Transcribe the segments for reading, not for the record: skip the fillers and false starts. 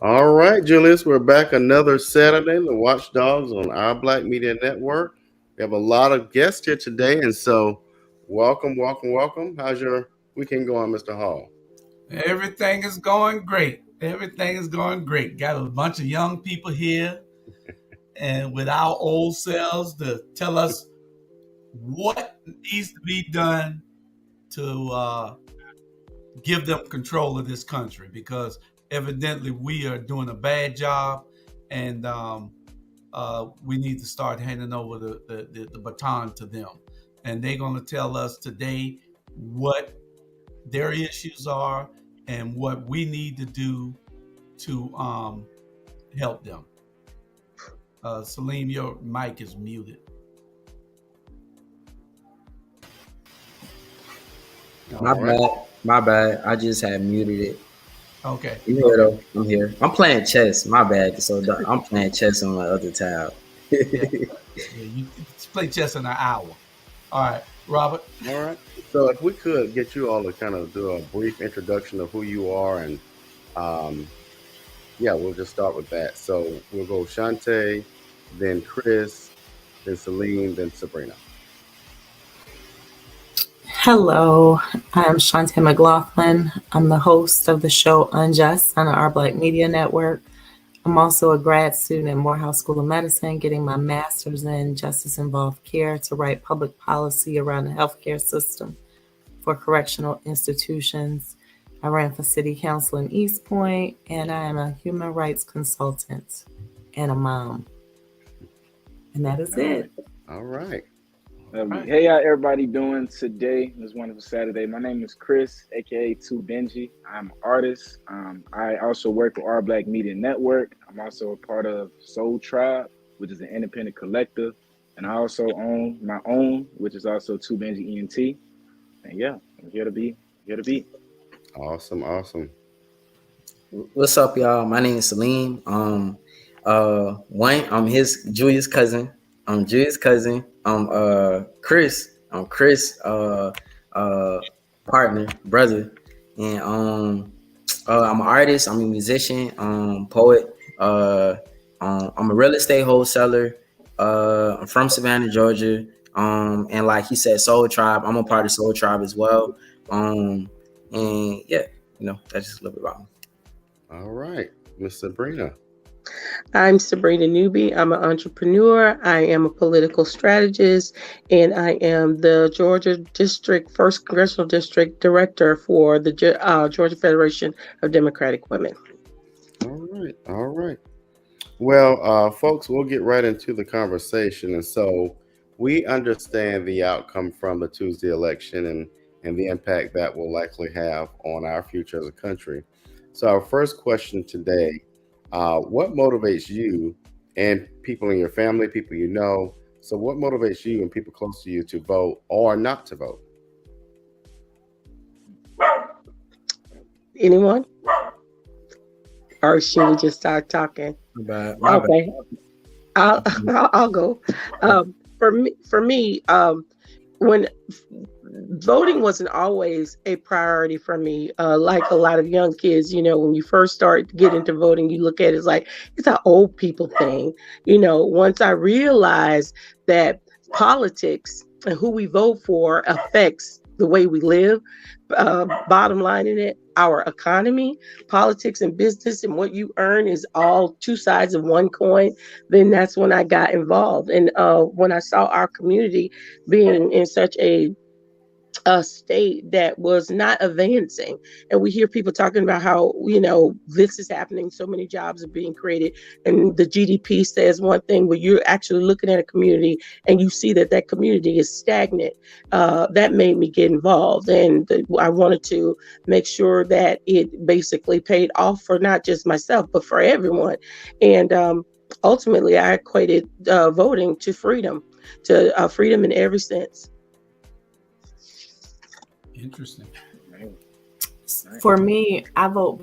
All right, Julius, we're back another Saturday, the Watchdogs on our Black Media Network. We have a lot of guests here today, and so welcome, welcome, welcome. How's your weekend going, Mr. Hall? Everything is going great. Everything is going great. Got a bunch of young people here, and with our old selves to tell us what needs to be done to give them control of this country, because evidently we are doing a bad job, and we need to start handing over the baton to them. And they're going to tell us today what their issues are and what we need to do to help them. Salim, your mic is muted. My bad. I just had muted it. Okay. You here though? I'm here. I'm playing chess. My bad. So I'm playing chess on my other tab. Yeah, you play chess in an hour. All right, Robert. All right. So if we could get you all to kind of do a brief introduction of who you are, and yeah, we'll just start with that. So we'll go Shante, then Chris, then Celine, then Sabrina. Hello, I'm Shantae McLaughlin. I'm the host of the show Unjust on our Black Media Network. I'm also a grad student at Morehouse School of Medicine, getting my master's in justice-involved care to write public policy around the healthcare system for correctional institutions. I ran for city council in East Point, and I am a human rights consultant and a mom. And that is it. All right. Hey, how everybody doing today? This wonderful Saturday. My name is Chris, aka 2 Benji. I'm an artist. I also work with Our Black Media Network. I'm also a part of Soul Tribe, which is an independent collective. And I also own my own, which is also 2 Benji ENT. And yeah, I'm here to be. Awesome. What's up, y'all? My name is Salim. I'm Julia's cousin. I'm Jay's cousin. I'm Chris. I'm Chris partner, brother. And I'm an artist, I'm a musician, poet, I'm a real estate wholesaler. I'm from Savannah, Georgia. And like he said, Soul Tribe, I'm a part of Soul Tribe as well. And yeah, that's just a little bit about me. All right, Miss Sabrina. I'm Sabrina Newby. I'm an entrepreneur. I am a political strategist, and I am the Georgia District, 1st Congressional District Director for the Georgia Federation of Democratic Women. All right, all right. Well, folks, we'll get right into the conversation. And so we understand the outcome from the Tuesday election and the impact that will likely have on our future as a country. So, our first question today, what motivates you and people in your family, people you know? So, what motivates you and people close to you to vote or not to vote? Anyone? Or should we just start talking? My bad. Okay, I'll go. For me, when voting wasn't always a priority for me. Like a lot of young kids, when you first start to get into voting, you look at it as like it's an old people thing. Once I realized that politics and who we vote for affects the way we live, bottom line in it, our economy, politics and business and what you earn is all two sides of one coin, then that's when I got involved. And when I saw our community being in such a state that was not advancing. And we hear people talking about how, this is happening, so many jobs are being created, and the GDP says one thing, but you're actually looking at a community and you see that that community is stagnant. That made me get involved. And I wanted to make sure that it basically paid off for not just myself, but for everyone. And ultimately, I equated voting to freedom, freedom in every sense. Interesting. For me, I vote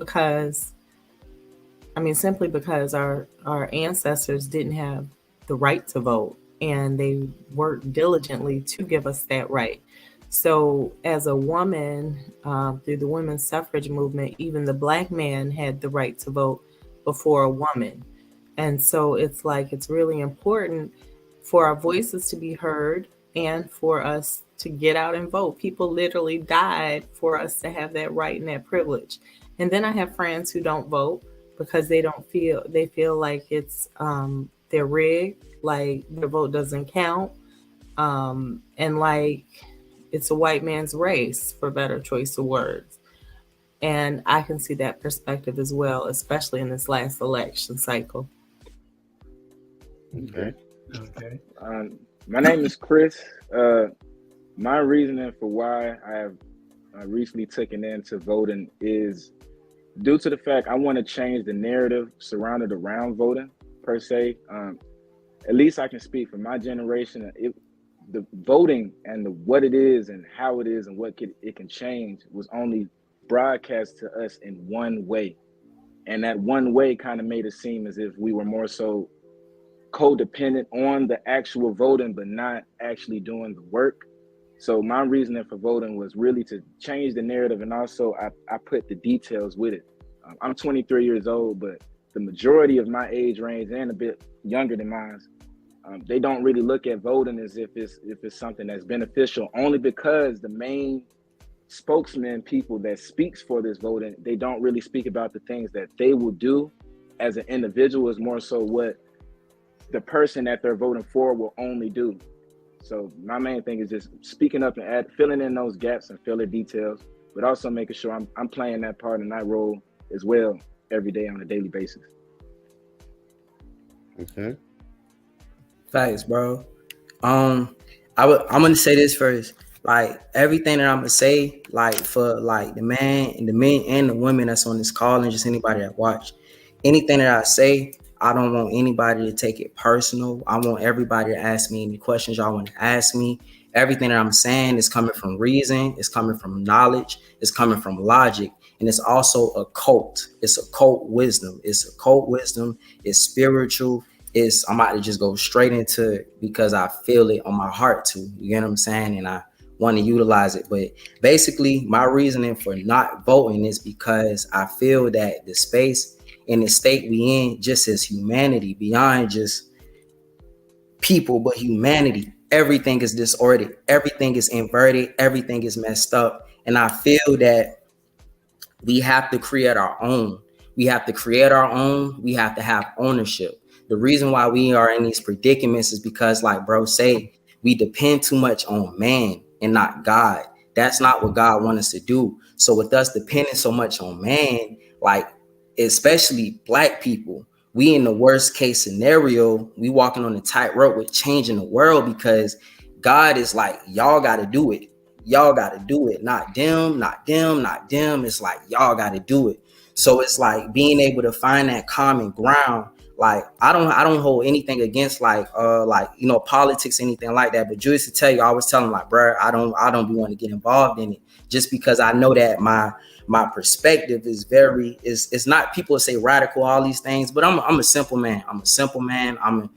simply because our ancestors didn't have the right to vote, and they worked diligently to give us that right. So as a woman, through the women's suffrage movement, even the Black man had the right to vote before a woman. And so it's really important for our voices to be heard and for us to get out and vote. People literally died for us to have that right and that privilege. And then I have friends who don't vote because they feel like it's they're rigged, like their vote doesn't count, and like it's a white man's race, for better choice of words. And I can see that perspective as well, especially in this last election cycle. Okay. Okay. My name is Chris. My reasoning for why I have recently taken into voting is due to the fact I want to change the narrative surrounded around voting per se. At least I can speak for my generation. The voting and what it is and how it is and it can change was only broadcast to us in one way. And that one way kind of made it seem as if we were more so codependent on the actual voting, but not actually doing the work. So my reasoning for voting was really to change the narrative, and also I put the details with it. I'm 23 years old, but the majority of my age range and a bit younger than mine, they don't really look at voting as if it's something that's beneficial, only because the main spokesman people that speaks for this voting, they don't really speak about the things that they will do as an individual. Is more so what the person that they're voting for will only do. So my main thing is just speaking up and filling in those gaps and filling details, but also making sure I'm playing that part and that role as well every day on a daily basis. Okay. Facts, bro. I'm gonna say this first. Like everything that I'm gonna say, like for like the men and the women that's on this call and just anybody that watch, anything that I say, I don't want anybody to take it personal. I want everybody to ask me any questions y'all want to ask me. Everything that I'm saying is coming from reason, it's coming from knowledge, it's coming from logic, and it's also a cult. It's a cult wisdom. It's a cult wisdom. It's spiritual. I'm about to just go straight into it because I feel it on my heart to. You get what I'm saying? And I want to utilize it. But basically, my reasoning for not voting is because I feel that the space and the state we in, just as humanity, beyond just people, but humanity, everything is disordered, everything is inverted, everything is messed up. And I feel that we have to create our own. We have to create our own. We have to have ownership. The reason why we are in these predicaments is because, like bro say, we depend too much on man and not God. That's not what God wants us to do. So with us depending so much on man, like especially black people, we in the worst case scenario, we walking on a tightrope with changing the world because God is like, y'all got to do it. Y'all got to do it. Not them, not them, not them. It's like, y'all got to do it. So it's like being able to find that common ground. Like I don't hold anything against like politics, anything like that. But just to tell you, I was telling like, bro, I don't want to get involved in it just because I know that my perspective is very it's not, people say radical, all these things, but I'm a simple man. I'm a simple man. I'm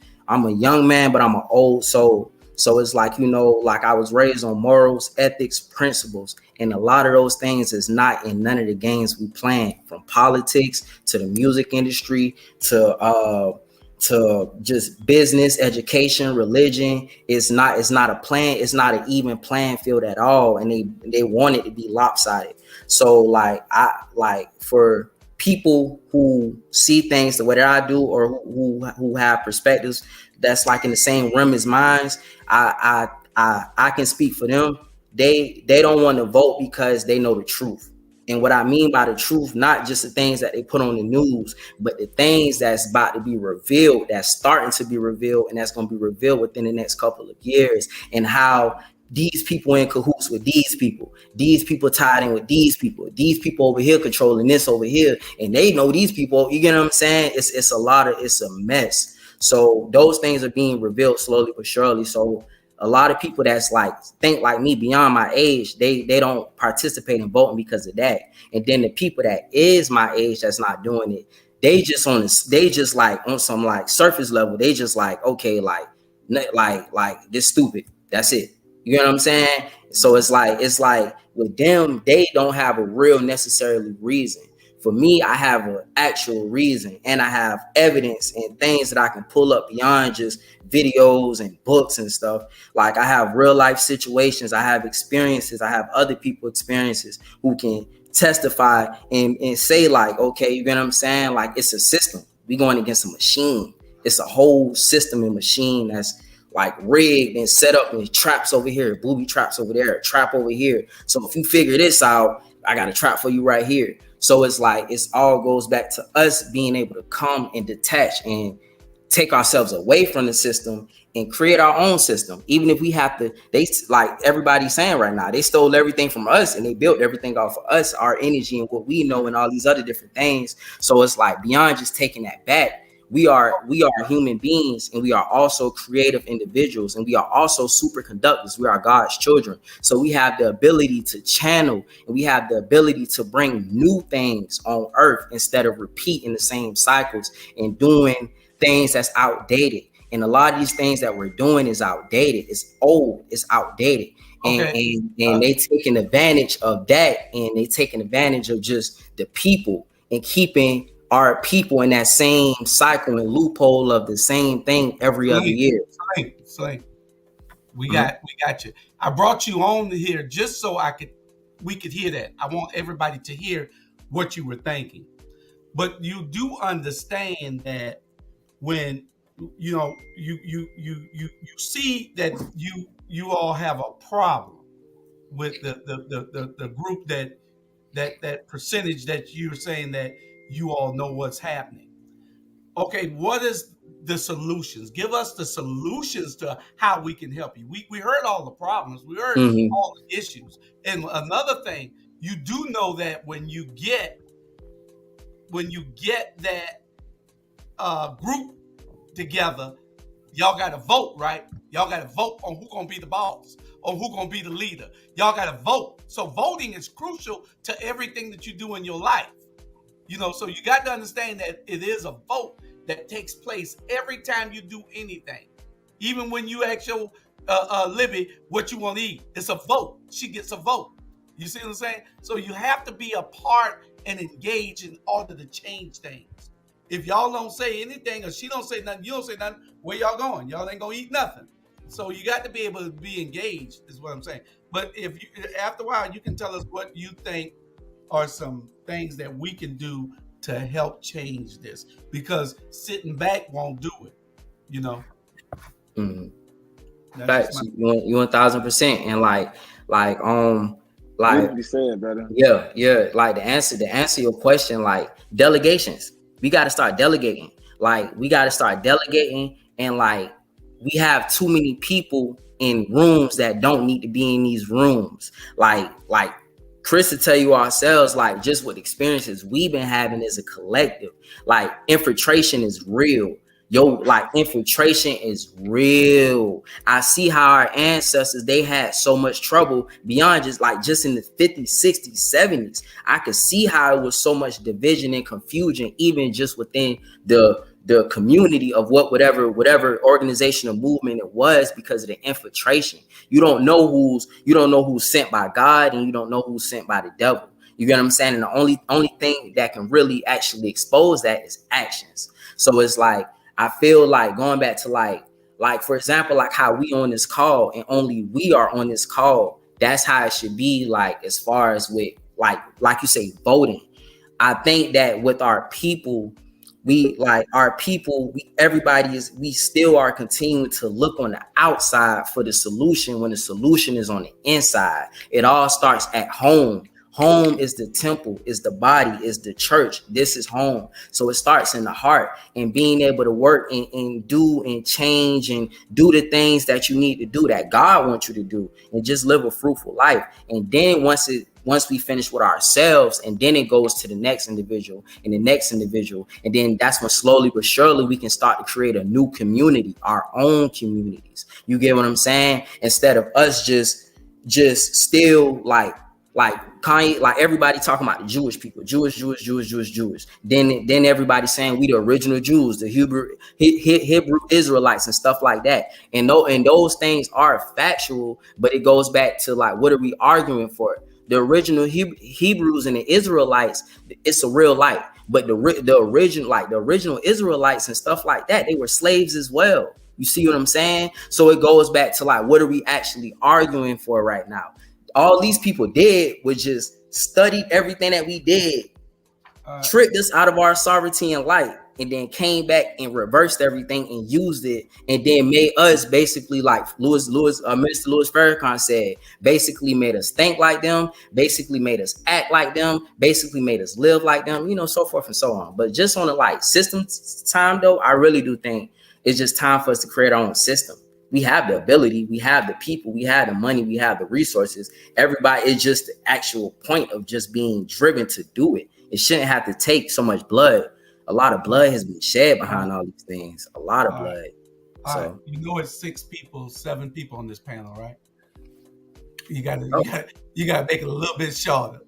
a young man, but I'm an old soul. So it's like, like I was raised on morals, ethics, principles, and a lot of those things is not in none of the games we playing, from politics to the music industry to just business, education, religion. It's not a plan. It's not an even playing field at all, and they want it to be lopsided. So like for people who see things the way that I do, or who have perspectives that's like in the same realm as mine, I can speak for them. They don't want to vote because they know the truth. And what I mean by the truth, not just the things that they put on the news, but the things that's about to be revealed, that's starting to be revealed, and that's going to be revealed within the next couple of years, and how these people in cahoots with these people tied in with these people over here controlling this over here, and they know these people. You get what I'm saying? It's a mess. So those things are being revealed slowly but surely. So a lot of people that's like think like me beyond my age, they don't participate in voting because of that. And then the people that is my age that's not doing it, they just like on some like surface level, they just like, okay, like this stupid. That's it. You know what I'm saying? So it's like with them, they don't have a real necessarily reason. For me, I have an actual reason, and I have evidence and things that I can pull up beyond just videos and books and stuff. Like I have real life situations, I have experiences, I have other people experiences who can testify and say like, okay, you get what I'm saying? Like it's a system. We going against a machine. It's a whole system and machine that's like rigged and set up, and traps over here, booby traps over there, trap over here. So if you figure this out, I got a trap for you right here. So it's like it's all goes back to us being able to come and detach and take ourselves away from the system and create our own system. Even if we have to, they like everybody's saying right now, they stole everything from us and they built everything off of us, our energy and what we know and all these other different things. So it's like beyond just taking that back, we are human beings, and we are also creative individuals, and we are also superconductors. We are God's children. So we have the ability to channel, and we have the ability to bring new things on earth instead of repeating the same cycles and doing things that's outdated. And a lot of these things that we're doing is outdated. It's old. It's outdated. And they taking advantage of that, and they taking advantage of just the people and keeping our people in that same cycle and loophole of the same thing every other year. Slay. We got you. I brought you on here just so we could hear that. I want everybody to hear what you were thinking. But you do understand that when you see that you all have a problem with the group that percentage that you're saying that you all know what's happening. Okay, what is the solutions? Give us the solutions to how we can help you. We heard all the problems. We heard all the issues. And another thing, you do know that when you get that group together, y'all got to vote, right? Y'all got to vote on who's going to be the boss, on who's going to be the leader. Y'all got to vote. So voting is crucial to everything that you do in your life. So you got to understand that it is a vote. that takes place every time you do anything. Even when you ask your Libby what you want to eat, it's a vote. She gets a vote. You see what I'm saying? So you have to be a part and engage in order to change things. If y'all don't say anything or she don't say nothing, you don't say nothing, where y'all going? Y'all ain't gonna eat nothing. So you got to be able to be engaged, is what I'm saying. But if you, after a while, you can tell us what you think are some things that we can do to help change this, because sitting back won't do it. You know. Mm-hmm. That's Facts. You 1,000%. And like Beautifully said, brother. Yeah. Like to answer your question, like delegations. We got to start delegating. Like we got to start delegating, and like we have too many people in rooms that don't need to be in these rooms. Like Chris to tell you ourselves, like just what experiences we've been having as a collective. Like infiltration is real. Like infiltration is real. I see how our ancestors, they had so much trouble beyond just in the 50s, 60s, 70s. I could see how it was so much division and confusion, even just within the community of whatever organization or movement it was, because of the infiltration. You don't know who's sent by God, and you don't know who's sent by the devil. You get what I'm saying? And the only thing that can really actually expose that is actions. So it's like, I feel like going back to like for example, like how we on this call and only we are on this call. That's how it should be. Like as far as with like you say, voting. I think that with our people, we still are continuing to look on the outside for the solution when the solution is on the inside. It all starts at home. Home is the temple, is the body, is the church. This is home. So it starts in the heart, and being able to work and do and change and do the things that you need to do, that God wants you to do, and just live a fruitful life. And then once we finish with ourselves, and then it goes to the next individual and the next individual. And then that's when slowly but surely we can start to create a new community, our own communities. You get what I'm saying? Instead of us just still like Kanye, like everybody talking about the Jewish people, Jewish. Then everybody saying we the original Jews, the Hebrew Israelites and stuff like that. And those things are factual, but it goes back to like, what are we arguing for? The original Hebrews and the Israelites, it's a real light. But the original Israelites and stuff like that, they were slaves as well. You see what I'm saying? So it goes back to like, what are we actually arguing for right now? All these people did was just study everything that we did, tricked us out of our sovereignty and light, and then came back and reversed everything and used it, and then made us basically like Minister Louis Farrakhan said, basically made us think like them, basically made us act like them, basically made us live like them, so forth and so on. But just on the like system time though, I really do think it's just time for us to create our own system. We have the ability, we have the people, we have the money, we have the resources. Everybody, it's just the actual point of just being driven to do it. It shouldn't have to take so much blood. A lot of blood has been shed behind all these things. A lot of blood. So it's 7 people on this panel, right? You got to make it a little bit shorter.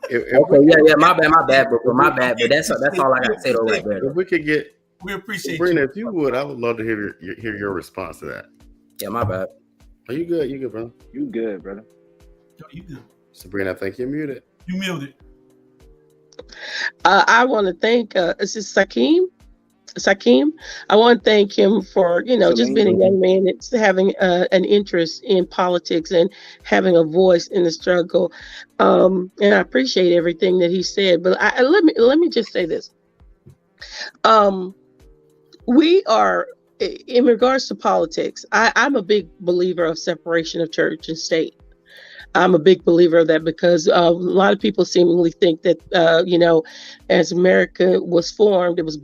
Okay, my bad, bro. My bad, but that's all I got to say though, right there. If we could get, we appreciate Sabrina, you. if you would, I would love to hear your response to that. Yeah, my bad. Are you good? You good, brother? You good, brother? You good? Sabrina, I think you're muted. You muted. I want to thank is this Sakim. I want to thank him for just being a young man that's having an interest in politics and having a voice in the struggle. And I appreciate everything that he said. But let me just say this. We are, in regards to politics, I'm a big believer of separation of church and state. I'm a big believer of that because a lot of people seemingly think that, as America was formed, it was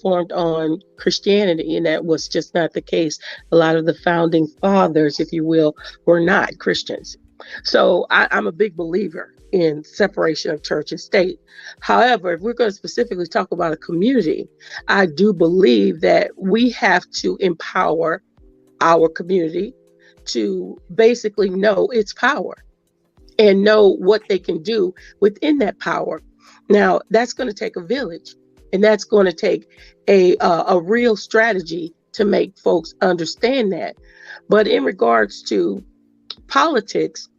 formed on Christianity, and that was just not the case. A lot of the founding fathers, if you will, were not Christians. So I'm a big believer in separation of church and state. However, if we're going to specifically talk about a community, I do believe that we have to empower our community to basically know its power and know what they can do within that power. Now, that's going to take a village. And that's going to take a real strategy to make folks understand that. But in regards to politics,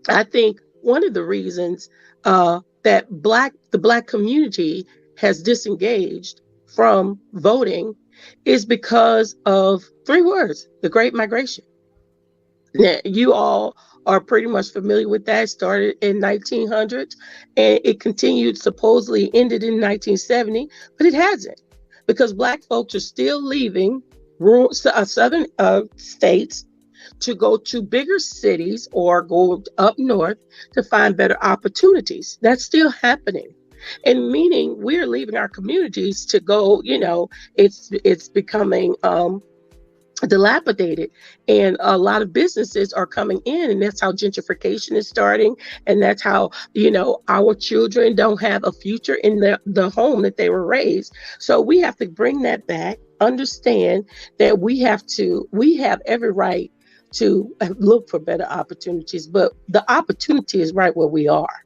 I think one of the reasons that the black community has disengaged from voting is because of three words: the Great Migration. Now, you all are pretty much familiar with that. It started in 1900s and it continued, supposedly ended in 1970, but it hasn't, because black folks are still leaving rural southern states to go to bigger cities or go up north to find better opportunities. That's still happening. And meaning we're leaving our communities to go, it's becoming dilapidated, and a lot of businesses are coming in, and that's how gentrification is starting, and that's how our children don't have a future in the home that they were raised. So we have to bring that back, understand that we have every right to look for better opportunities, but the opportunity is right where we are.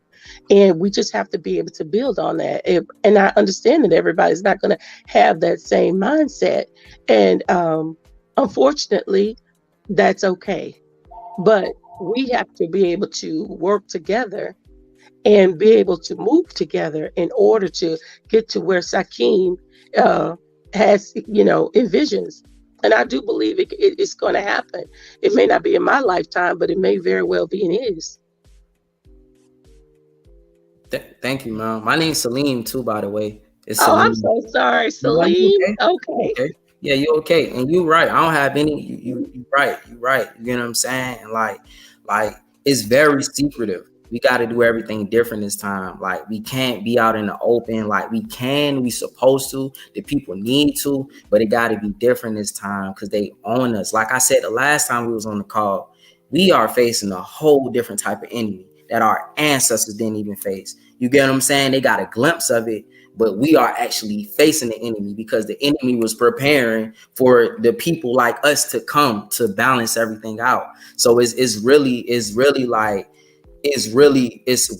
And we just have to be able to build on that. And I understand that everybody's not going to have that same mindset. And unfortunately, that's okay. But we have to be able to work together and be able to move together in order to get to where Sakim has, envisions. And I do believe it's going to happen. It may not be in my lifetime, but it may very well be in his. Thank you, man. My name's Salim too, by the way. It's Oh, I'm Salim. so sorry, No, Salim. you Okay. okay? Yeah, you okay? And you right. I don't have any. You right. You right. You know what I'm saying? And like it's very secretive. We got to do everything different this time. Like we can't be out in the open. Like we supposed to. The people need to, but it got to be different this time because they own us. Like I said the last time we was on the call, we are facing a whole different type of enemy that our ancestors didn't even face. You get what I'm saying? They got a glimpse of it, but we are actually facing the enemy because the enemy was preparing for the people like us to come to balance everything out. So it's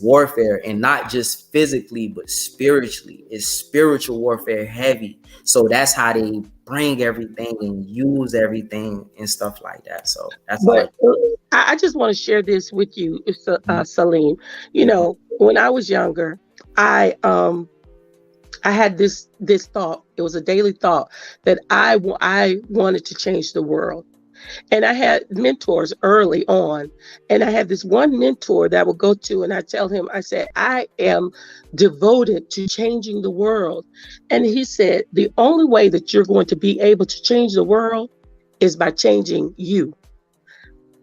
warfare, and not just physically but spiritually. It's spiritual warfare heavy. So that's how they bring everything and use everything and stuff like that. So that's all. But I just want to share this with you, Salim. When I was younger, I had this thought. It was a daily thought that I wanted to change the world. And I had mentors early on. And I had this one mentor that I would go to, and I tell him, I said, I am devoted to changing the world. And he said, the only way that you're going to be able to change the world is by changing you.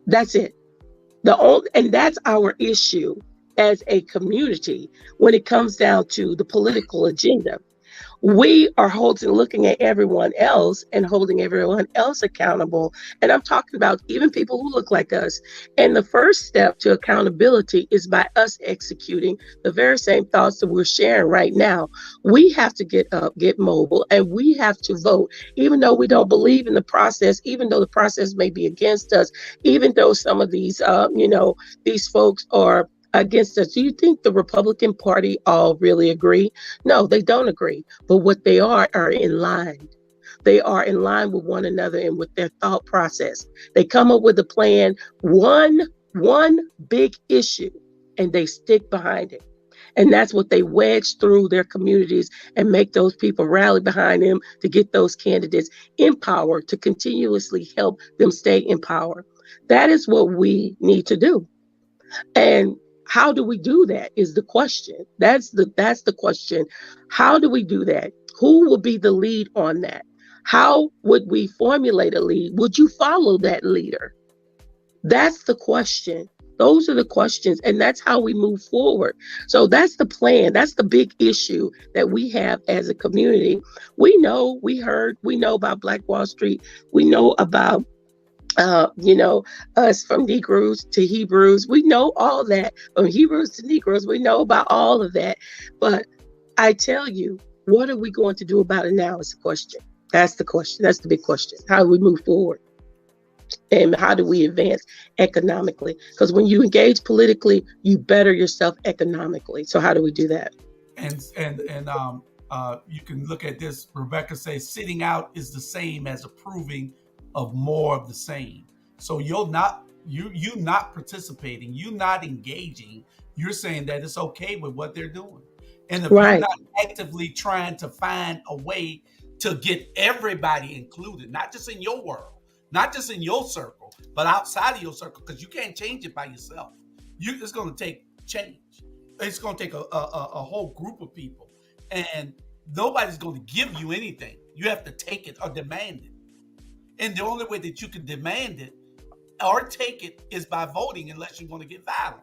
That's it. And that's our issue as a community when it comes down to the political agenda. We are looking at everyone else and holding everyone else accountable. And I'm talking about even people who look like us. And the first step to accountability is by us executing the very same thoughts that we're sharing right now. We have to get up, get mobile, and we have to vote, even though we don't believe in the process, even though the process may be against us, even though some of these, these folks are against us. Do you think the Republican Party all really agree? No, they don't agree. But what they are in line. They are in line with one another and with their thought process. They come up with a plan, one big issue, and they stick behind it. And that's what they wedge through their communities and make those people rally behind them to get those candidates in power, to continuously help them stay in power. That is what we need to do. And how do we do that is the question. That's the question. How do we do that? Who will be the lead on that? How would we formulate a lead? Would you follow that leader? That's the question. Those are the questions, and that's how we move forward. So that's the plan. That's the big issue that we have as a community. We know about Black Wall Street. We know about us from Negroes to Hebrews. We know all that. From Hebrews to Negroes, we know about all of that. But I tell you, what are we going to do about it now is the question. That's the question. That's the big question. How do we move forward? And how do we advance economically? Because when you engage politically, you better yourself economically. So how do we do that? And You can look at this. Rebecca says sitting out is the same as approving of more of the same. So you not participating, you not engaging. You're saying that it's okay with what they're doing, and if you're Right. not actively trying to find a way to get everybody included, not just in your world, not just in your circle, but outside of your circle, because you can't change it by yourself. It's going to take change. It's going to take a whole group of people, and nobody's going to give you anything. You have to take it or demand it, and the only way that you can demand it or take it is by voting, unless you want to get violent.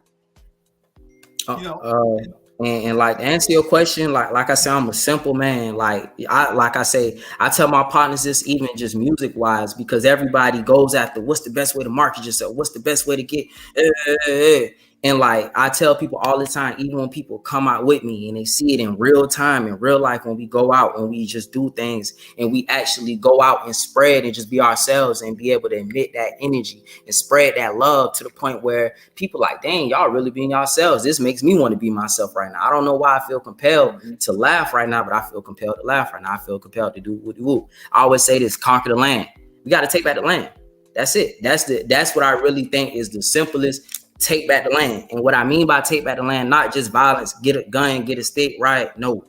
You know, And like to answer your question, like I said, I'm a simple man. I say, I tell my partners this even just music wise, because everybody goes after what's the best way to market yourself, what's the best way to get and like I tell people all the time, even when people come out with me and they see it in real time, in real life, when we go out and we just do things and we actually go out and spread and just be ourselves and be able to emit that energy and spread that love to the point where people like, dang, y'all really being yourselves. This makes me want to be myself right now. I don't know why I feel compelled to laugh right now, but I feel compelled to laugh right now. I feel compelled to do what I always say this: conquer the land. We got to take back the land. That's it. That's what I really think is the simplest. Take back the land. And what I mean by take back the land, not just violence, get a gun, get a stick, right? No.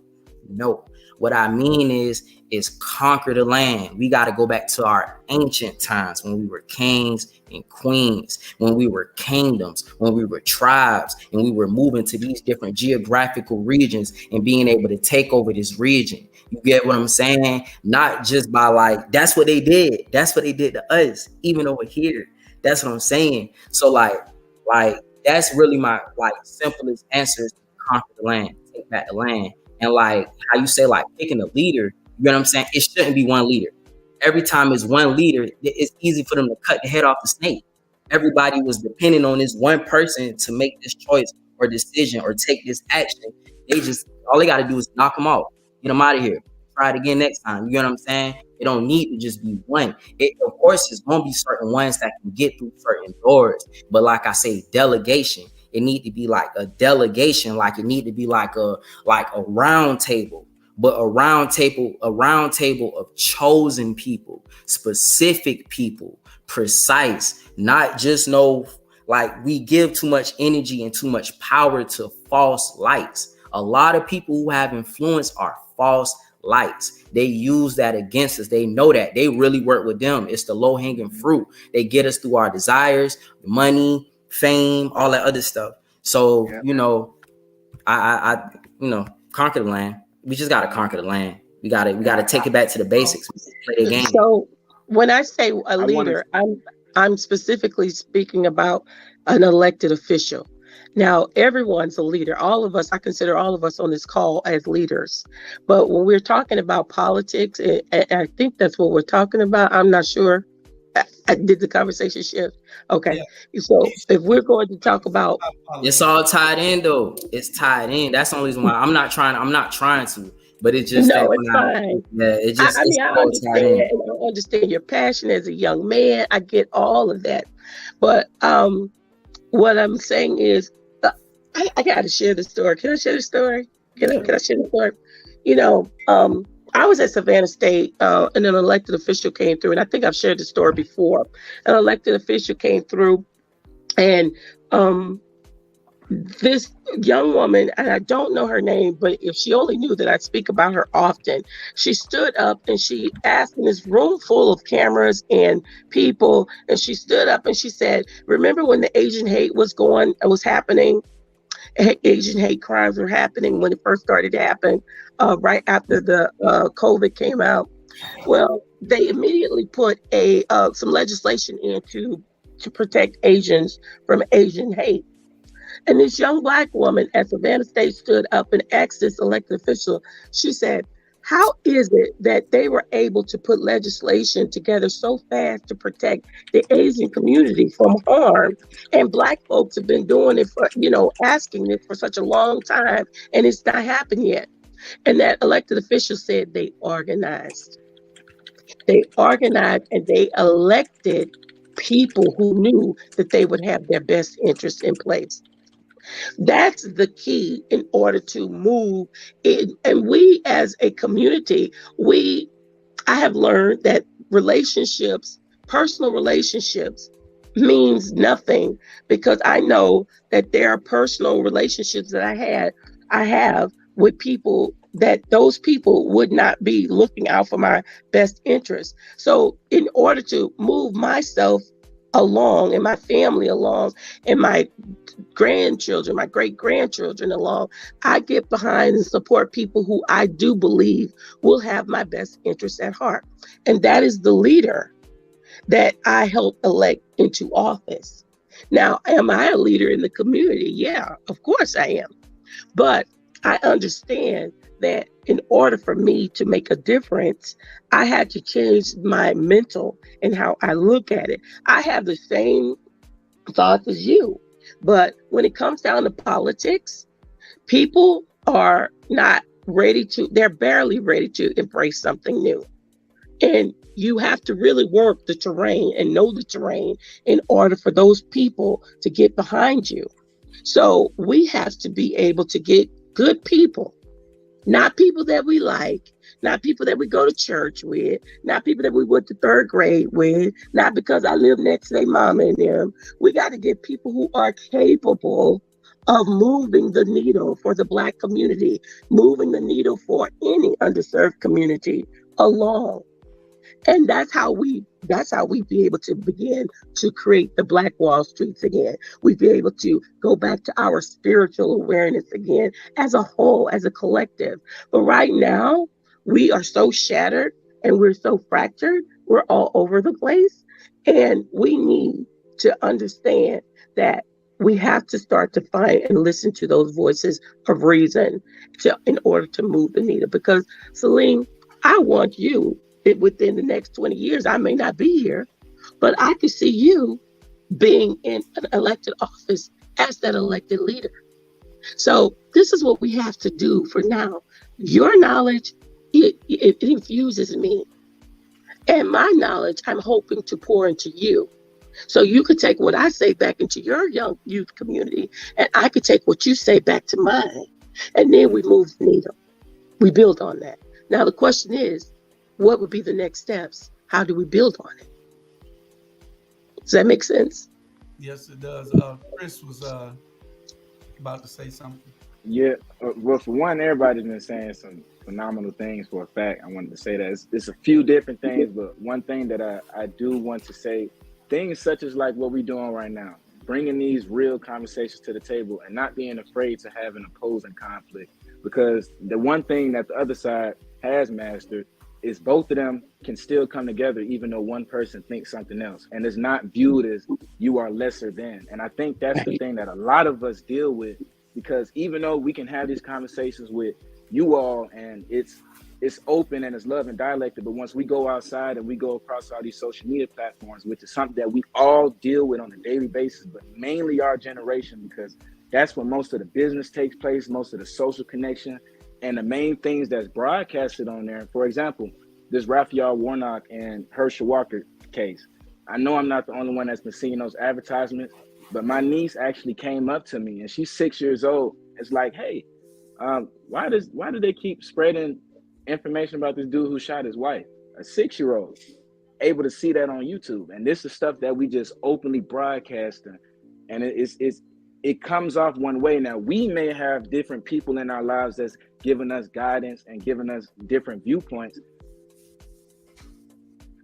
What I mean is conquer the land. We got to go back to our ancient times when we were kings and queens, when we were kingdoms, when we were tribes, and we were moving to these different geographical regions and being able to take over this region. You get what I'm saying? Not just by like, that's what they did. That's what they did to us, even over here. That's what I'm saying. So like that's really my like simplest answer is to conquer the land, take back the land. And like how you say, like picking a leader, you know what I'm saying? It shouldn't be one leader. Every time it's one leader, it's easy for them to cut the head off the snake. Everybody was depending on this one person to make this choice or decision or take this action. All they got to do is knock them off, get them out of here. Try it again next time. You know what I'm saying? It don't need to just be one. Of course, it's gonna be certain ones that can get through certain doors. But like I say, delegation. It need to be like a delegation. Like it need to be like a round table. But a round table of chosen people, specific people, precise, not just no, like we give too much energy and too much power to false lights. A lot of people who have influence are false lights. They use that against us. They know that. They really work with them. It's the low-hanging fruit. They get us through our desires, money, fame, all that other stuff. So, you know, I conquer the land. We just gotta conquer the land. We gotta take it back to the basics. Play the game. So when I say a leader, I'm specifically speaking about an elected official. Now, everyone's a leader. All of us, I consider all of us on this call as leaders. But when we're talking about politics, and I think that's what we're talking about. I'm not sure. Did the conversation shift? Okay. Yeah. So if we're going to talk about, it's all tied in though. It's tied in. That's the only reason why I'm not trying to, but it's just no, it's fine. It just I understand your passion as a young man. I get all of that. But what I'm saying is I gotta share the story. Can I share the story? Can I share the story? You know, I was at Savannah State and an elected official came through, and I think I've shared the story before. An elected official came through, and this young woman, and I don't know her name, but if she only knew that I speak about her often, she stood up and she asked in this room full of cameras and people, and she stood up and she said, remember when the Asian hate was happening? Asian hate crimes were happening when it first started to happen, right after the COVID came out. Well, they immediately put some legislation in to protect Asians from Asian hate. And this young Black woman at Savannah State stood up and asked this elected official, she said, how is it that they were able to put legislation together so fast to protect the Asian community from harm? And Black folks have been doing it for, asking this for such a long time, and it's not happened yet. And that elected official said they organized. They organized and they elected people who knew that they would have their best interests in place. That's the key in order to move it. And we as a community, I have learned that relationships, personal relationships, means nothing, because I know that there are personal relationships that I have with people that those people would not be looking out for my best interest. So in order to move myself along and my family along and my grandchildren, my great grandchildren along, I get behind and support people who I do believe will have my best interests at heart. And that is the leader that I help elect into office. Now, am I a leader in the community? Yeah, of course I am. But I understand that in order for me to make a difference, I had to change my mental and how I look at it. I have the same thoughts as you. But when it comes down to politics, people are not ready to, they're barely ready to embrace something new. And you have to really work the terrain and know the terrain in order for those people to get behind you. So we have to be able to get good people, not people that we like, not people that we go to church with, not people that we went to third grade with, not because I live next to their mama and them. We got to get people who are capable of moving the needle for the Black community, moving the needle for any underserved community along. And that's how we be able to begin to create the Black Wall Streets again. We be able to go back to our spiritual awareness again as a whole, as a collective. But right now, we are so shattered and we're so fractured. We're all over the place. And we need to understand that we have to start to find and listen to those voices of reason in order to move the needle. Because Celine, I want you, within the next 20 years, I may not be here, but I could see you being in an elected office as that elected leader. So this is what we have to do for now. Your knowledge, it infuses me. And my knowledge, I'm hoping to pour into you. So you could take what I say back into your young youth community, and I could take what you say back to mine. And then we move the needle. We build on that. Now the question is, what would be the next steps? How do we build on it? Does that make sense? Yes, it does. Chris was about to say something. Yeah, well, for one, everybody's been saying some phenomenal things for a fact. I wanted to say that it's a few different things, but one thing that I do want to say, things such as like what we're doing right now, bringing these real conversations to the table and not being afraid to have an opposing conflict. Because the one thing that the other side has mastered is both of them can still come together even though one person thinks something else. And it's not viewed as you are lesser than. And I think that's the thing that a lot of us deal with, because even though we can have these conversations with you all and it's open and it's love and dialected, but once we go outside and we go across all these social media platforms, which is something that we all deal with on a daily basis, but mainly our generation, because that's where most of the business takes place, most of the social connection, and the main things that's broadcasted on there. For example, this Raphael Warnock and Herschel Walker case. I know I'm not the only one that's been seeing those advertisements, but my niece actually came up to me and she's 6 years old. It's like, hey, why do they keep spreading information about this dude who shot his wife? A 6-year-old able to see that on YouTube, and this is stuff that we just openly broadcast, and it comes off one way. Now we may have different people in our lives that's giving us guidance and giving us different viewpoints.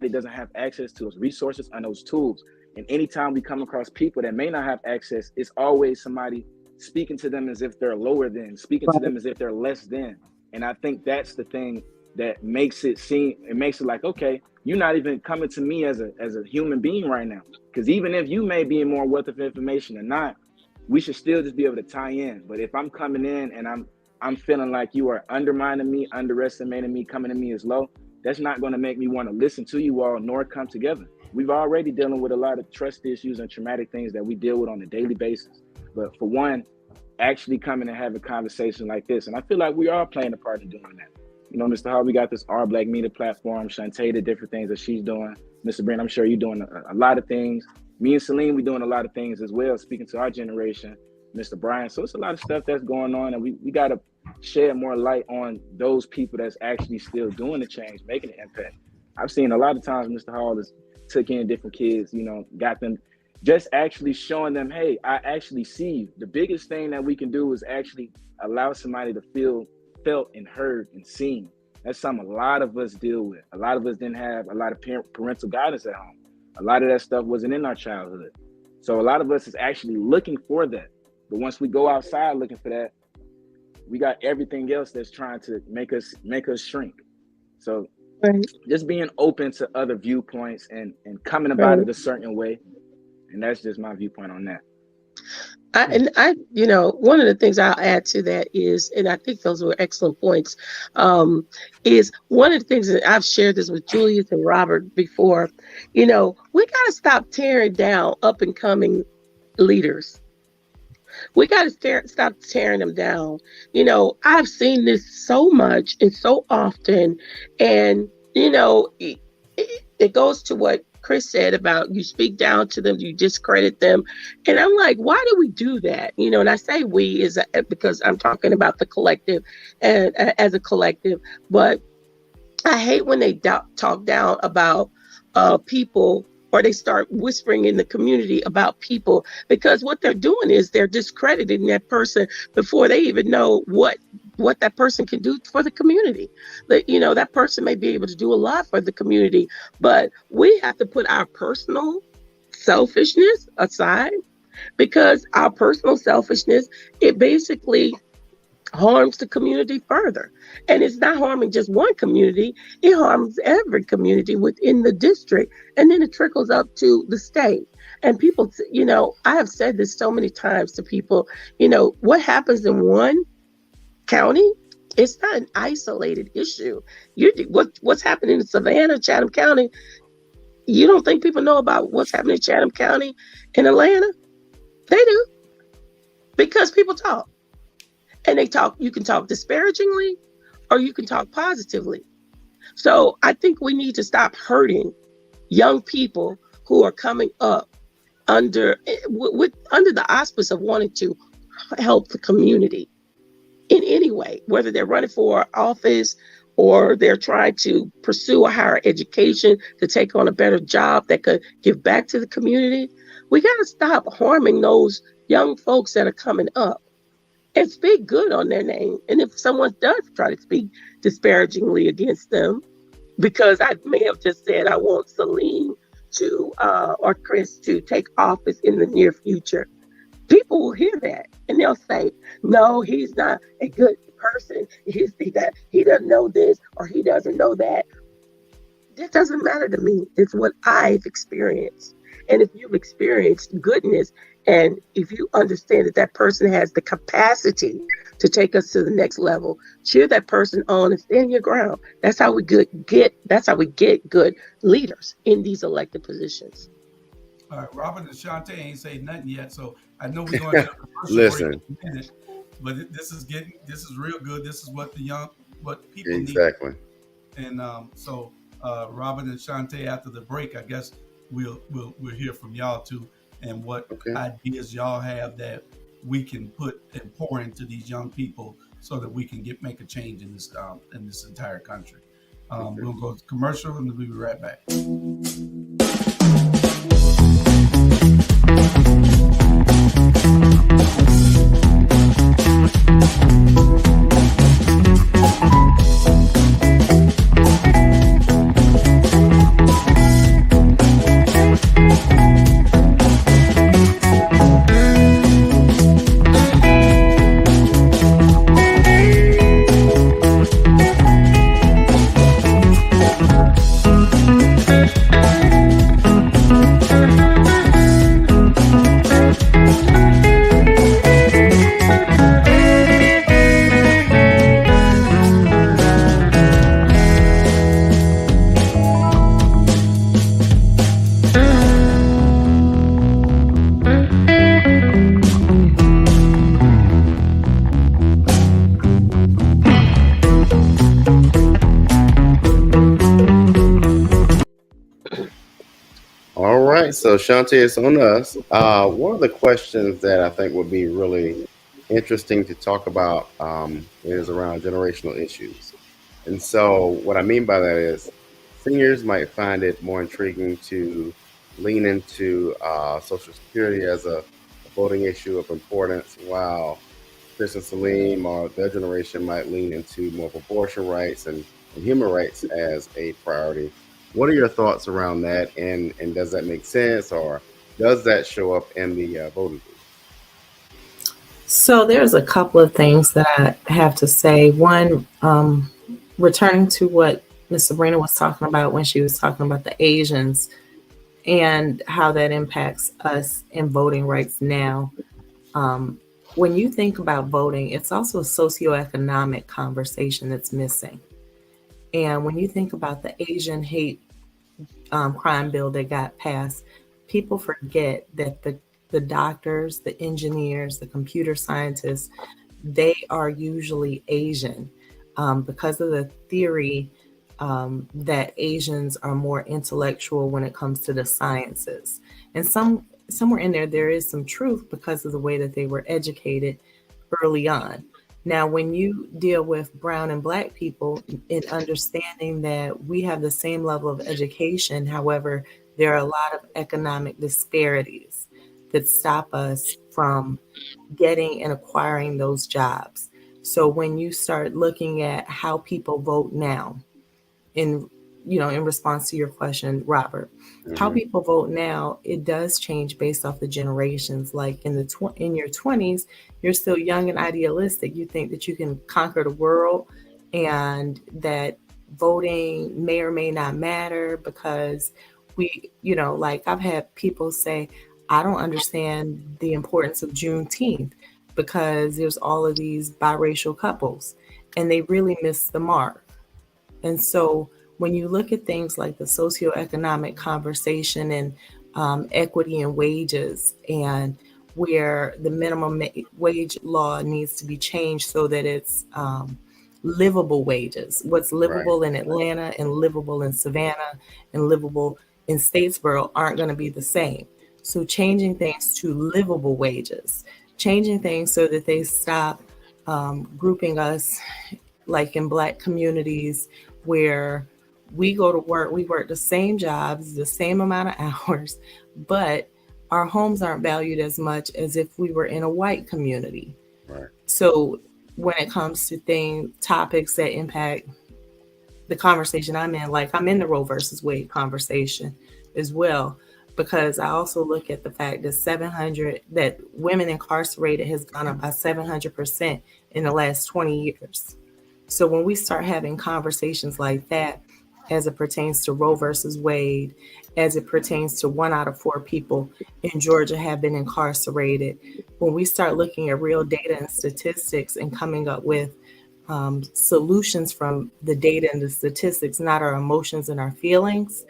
It doesn't have access to those resources and those tools. And anytime we come across people that may not have access, it's always somebody speaking to them as if they're lower than, speaking to them as if they're less than. And I think that's the thing that makes it like, okay, you're not even coming to me as a human being right now. Because even if you may be in more wealth of information or not, we should still just be able to tie in. But if I'm coming in and I'm feeling like you are undermining me, underestimating me, coming to me as low, that's not going to make me want to listen to you all nor come together. We've already dealing with a lot of trust issues and traumatic things that we deal with on a daily basis. But for one, actually coming and having a conversation like this, and I feel like we are playing a part in doing that. You know, Mr. Hall, we got this Our Black Media platform, Shantae, the different things that she's doing. Mr. Brent, I'm sure you're doing a lot of things. Me and Celine, we're doing a lot of things as well, speaking to our generation. Mr. Brian. So it's a lot of stuff that's going on, and we got to shed more light on those people that's actually still doing the change, making an impact. I've seen a lot of times Mr. Hall has took in different kids, got them just actually showing them, hey, I actually see you. The biggest thing that we can do is actually allow somebody to feel felt and heard and seen. That's something a lot of us deal with. A lot of us didn't have a lot of parental guidance at home. A lot of that stuff wasn't in our childhood. So a lot of us is actually looking for that. But once we go outside looking for that, we got everything else that's trying to make us shrink. So just being open to other viewpoints and coming about it a certain way. And that's just my viewpoint on that. One of the things I'll add to that is, and I think those were excellent points, is one of the things that I've shared this with Julius and Robert before, we got to stop tearing down up and coming leaders. We got to stop tearing them down. I've seen this so much and so often, and, it goes to what Chris said about you speak down to them, you discredit them. And I'm like, why do we do that? And I say we is because I'm talking about the collective and as a collective, but I hate when they talk down about people, or they start whispering in the community about people, because what they're doing is they're discrediting that person before they even know what that person can do for the community. That person may be able to do a lot for the community, but we have to put our personal selfishness aside, because our personal selfishness, it basically harms the community further. And it's not harming just one community, it harms every community within the district, and then it trickles up to the state. And people, I have said this so many times to people, what happens in one county, it's not an isolated issue. What's happening in Savannah, Chatham County, you don't think people know about what's happening in Chatham County in Atlanta? They do, because people talk. And you can talk disparagingly or you can talk positively. So I think we need to stop hurting young people who are coming up under the auspice of wanting to help the community in any way, whether they're running for office or they're trying to pursue a higher education to take on a better job that could give back to the community. We got to stop harming those young folks that are coming up and speak good on their name. And if someone does try to speak disparagingly against them, because I may have just said I want Celine or Chris to take office in the near future, people will hear that and they'll say, no, he's not a good person. He doesn't know this or he doesn't know that. That doesn't matter to me. It's what I've experienced. And if you've experienced goodness, and if you understand that that person has the capacity to take us to the next level, cheer that person on and stand your ground. That's how we get good leaders in these elected positions. All right, Robert and Shantae ain't say nothing yet, so I know we're going to commercial Listen. break in a minute, but this is real good. This is what people need. Exactly. And so Robert and Shantae, after the break, I guess we'll hear from y'all too, and what ideas y'all have that we can put and pour into these young people so that we can make a change in this entire country. We'll go to commercial and we'll be right back. so Shantae, it's on us. One of the questions that I think would be really interesting to talk about is around generational issues. And so, what I mean by that is, seniors might find it more intriguing to lean into Social Security as a voting issue of importance, while Chris and Salim or their generation might lean into more of abortion rights and human rights as a priority. What are your thoughts around that? And does that make sense, or does that show up in the voting booth? So there's a couple of things that I have to say. One, returning to what Miss Sabrina was talking about when she was talking about the Asians and how that impacts us in voting rights now. Um, when you think about voting, it's also a socioeconomic conversation that's missing. And when you think about the Asian hate crime bill that got passed, people forget that the doctors, the engineers, the computer scientists, they are usually Asian because of the theory that Asians are more intellectual when it comes to the sciences. And somewhere in there, there is some truth because of the way that they were educated early on. Now, when you deal with brown and black people, in understanding that we have the same level of education, however, there are a lot of economic disparities that stop us from getting and acquiring those jobs. So when you start looking at how people vote now, in in response to your question, Robert, how Hmm. people vote now, it does change based off the generations. Like in your 20s, you're still young and idealistic. You think that you can conquer the world, and that voting may or may not matter because like I've had people say, I don't understand the importance of Juneteenth because there's all of these biracial couples, and they really miss the mark. And so when you look at things like the socioeconomic conversation and equity in wages, and where the wage law needs to be changed so that it's livable wages. What's Right, livable in Atlanta and livable in Savannah and livable in Statesboro aren't going to be the same. So changing things to livable wages, changing things so that they stop grouping us like in black communities where we go to work, we work the same jobs, the same amount of hours, but our homes aren't valued as much as if we were in a white community. right, So when it comes to topics that impact the conversation I'm in, like I'm in the Roe versus Wade conversation as well, because I also look at the fact that 700 that women incarcerated has gone up by 700% in the last 20 years. So when we start having conversations like that, as it pertains to Roe versus Wade, as it pertains to 1 out of 4 people in Georgia have been incarcerated, when we start looking at real data and statistics and coming up with solutions from the data and the statistics, not our emotions and our feelings,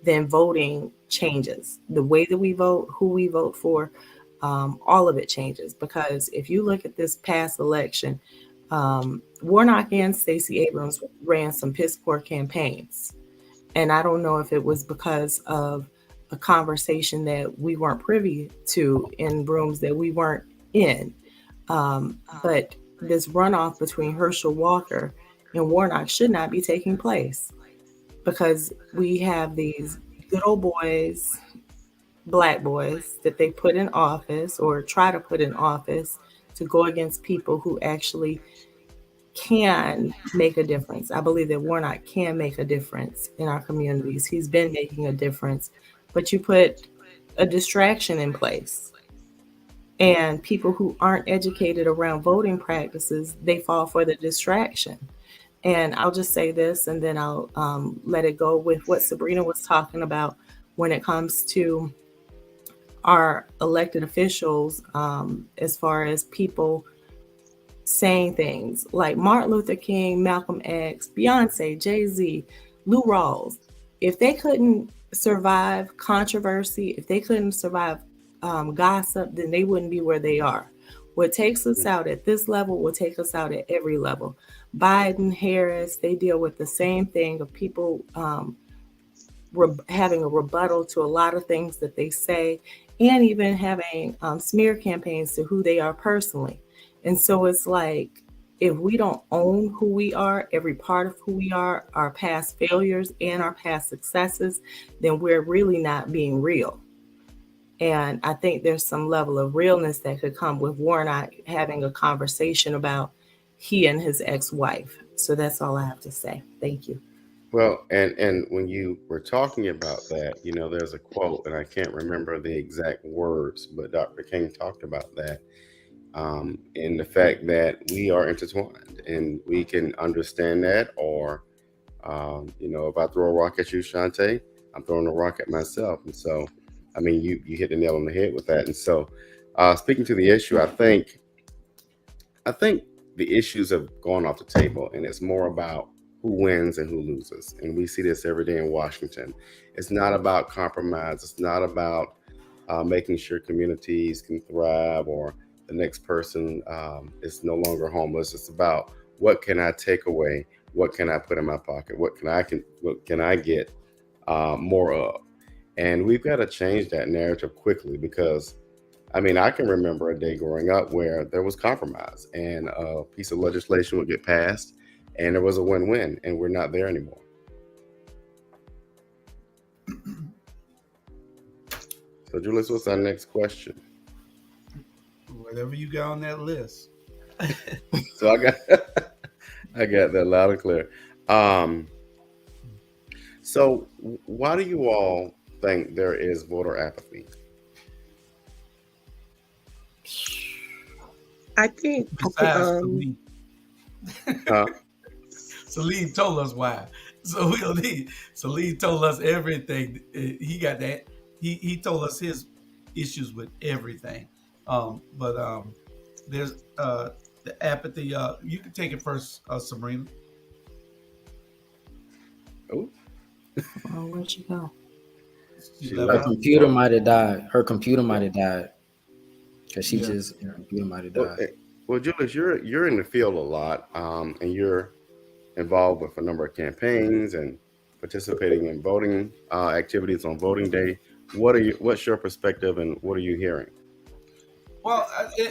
then voting changes. The way that we vote, who we vote for, all of it changes. Because if you look at this past election, Warnock and Stacey Abrams ran some piss poor campaigns. And I don't know if it was because of a conversation that we weren't privy to in rooms that we weren't in. But this runoff between Herschel Walker and Warnock should not be taking place because we have these good old boys, black boys, that they put in office or try to put in office to go against people who actually can make a difference. I believe that Warnock can make a difference in our communities. He's been making a difference, but you put a distraction in place. And people who aren't educated around voting practices, they fall for the distraction. And I'll just say this and then I'll let it go with what Sabrina was talking about when it comes to our elected officials, as far as people saying things like Martin Luther King, Malcolm X, Beyonce, Jay-Z, Lou Rawls. If they couldn't survive controversy, if they couldn't survive gossip, then they wouldn't be where they are. What takes us out at this level will take us out at every level. Biden, Harris, they deal with the same thing of people having a rebuttal to a lot of things that they say, and even having smear campaigns to who they are personally. And so it's like, if we don't own who we are, every part of who we are, our past failures and our past successes, then we're really not being real. And I think there's some level of realness that could come with Warnock having a conversation about he and his ex-wife. So that's all I have to say. Thank you. Well, and when you were talking about that, there's a quote, and I can't remember the exact words, but Dr. King talked about that, in the fact that we are intertwined, and we can understand that, or if I throw a rock at you, Shantae, I'm throwing a rock at myself, and so, I mean, you hit the nail on the head with that, and so, speaking to the issue, I think the issues have gone off the table, and it's more about who wins and who loses. And we see this every day in Washington. It's not about compromise. It's not about making sure communities can thrive, or the next person is no longer homeless. It's about, what can I take away? What can I put in my pocket? What can I get more of? And we've got to change that narrative quickly, because I can remember a day growing up where there was compromise, and a piece of legislation would get passed, and there was a win-win, and we're not there anymore. So, Julius, what's our next question? Whatever you got on that list. So I got that loud and clear. So why do you all think there is voter apathy? I think Besides Celine. Huh? Celine told us why. So we don't need. Celine told us everything. He got that. He told us his issues with everything. But there's the apathy. You can take it first, Sabrina. Oh, Oh, where'd she go? She She left Her left. out. computer might have died. Her computer might have died. Cause her computer might have Well, died. well, Julius, you're in the field a lot, and you're involved with a number of campaigns and participating in voting activities on voting day. What's your perspective, and what are you hearing? Well,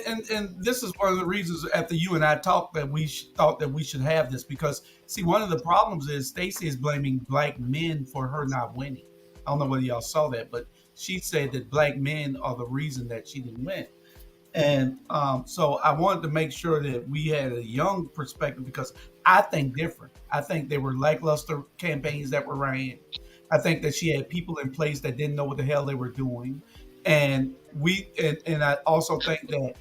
and this is one of the reasons after you and I talked that we thought that we should have this, because see, one of the problems is Stacey is blaming black men for her not winning. I don't know whether y'all saw that, but she said that black men are the reason that she didn't win. And so I wanted to make sure that we had a young perspective, because I think different. I think there were lackluster campaigns that were ran. I think that she had people in place that didn't know what the hell they were doing. And I also think that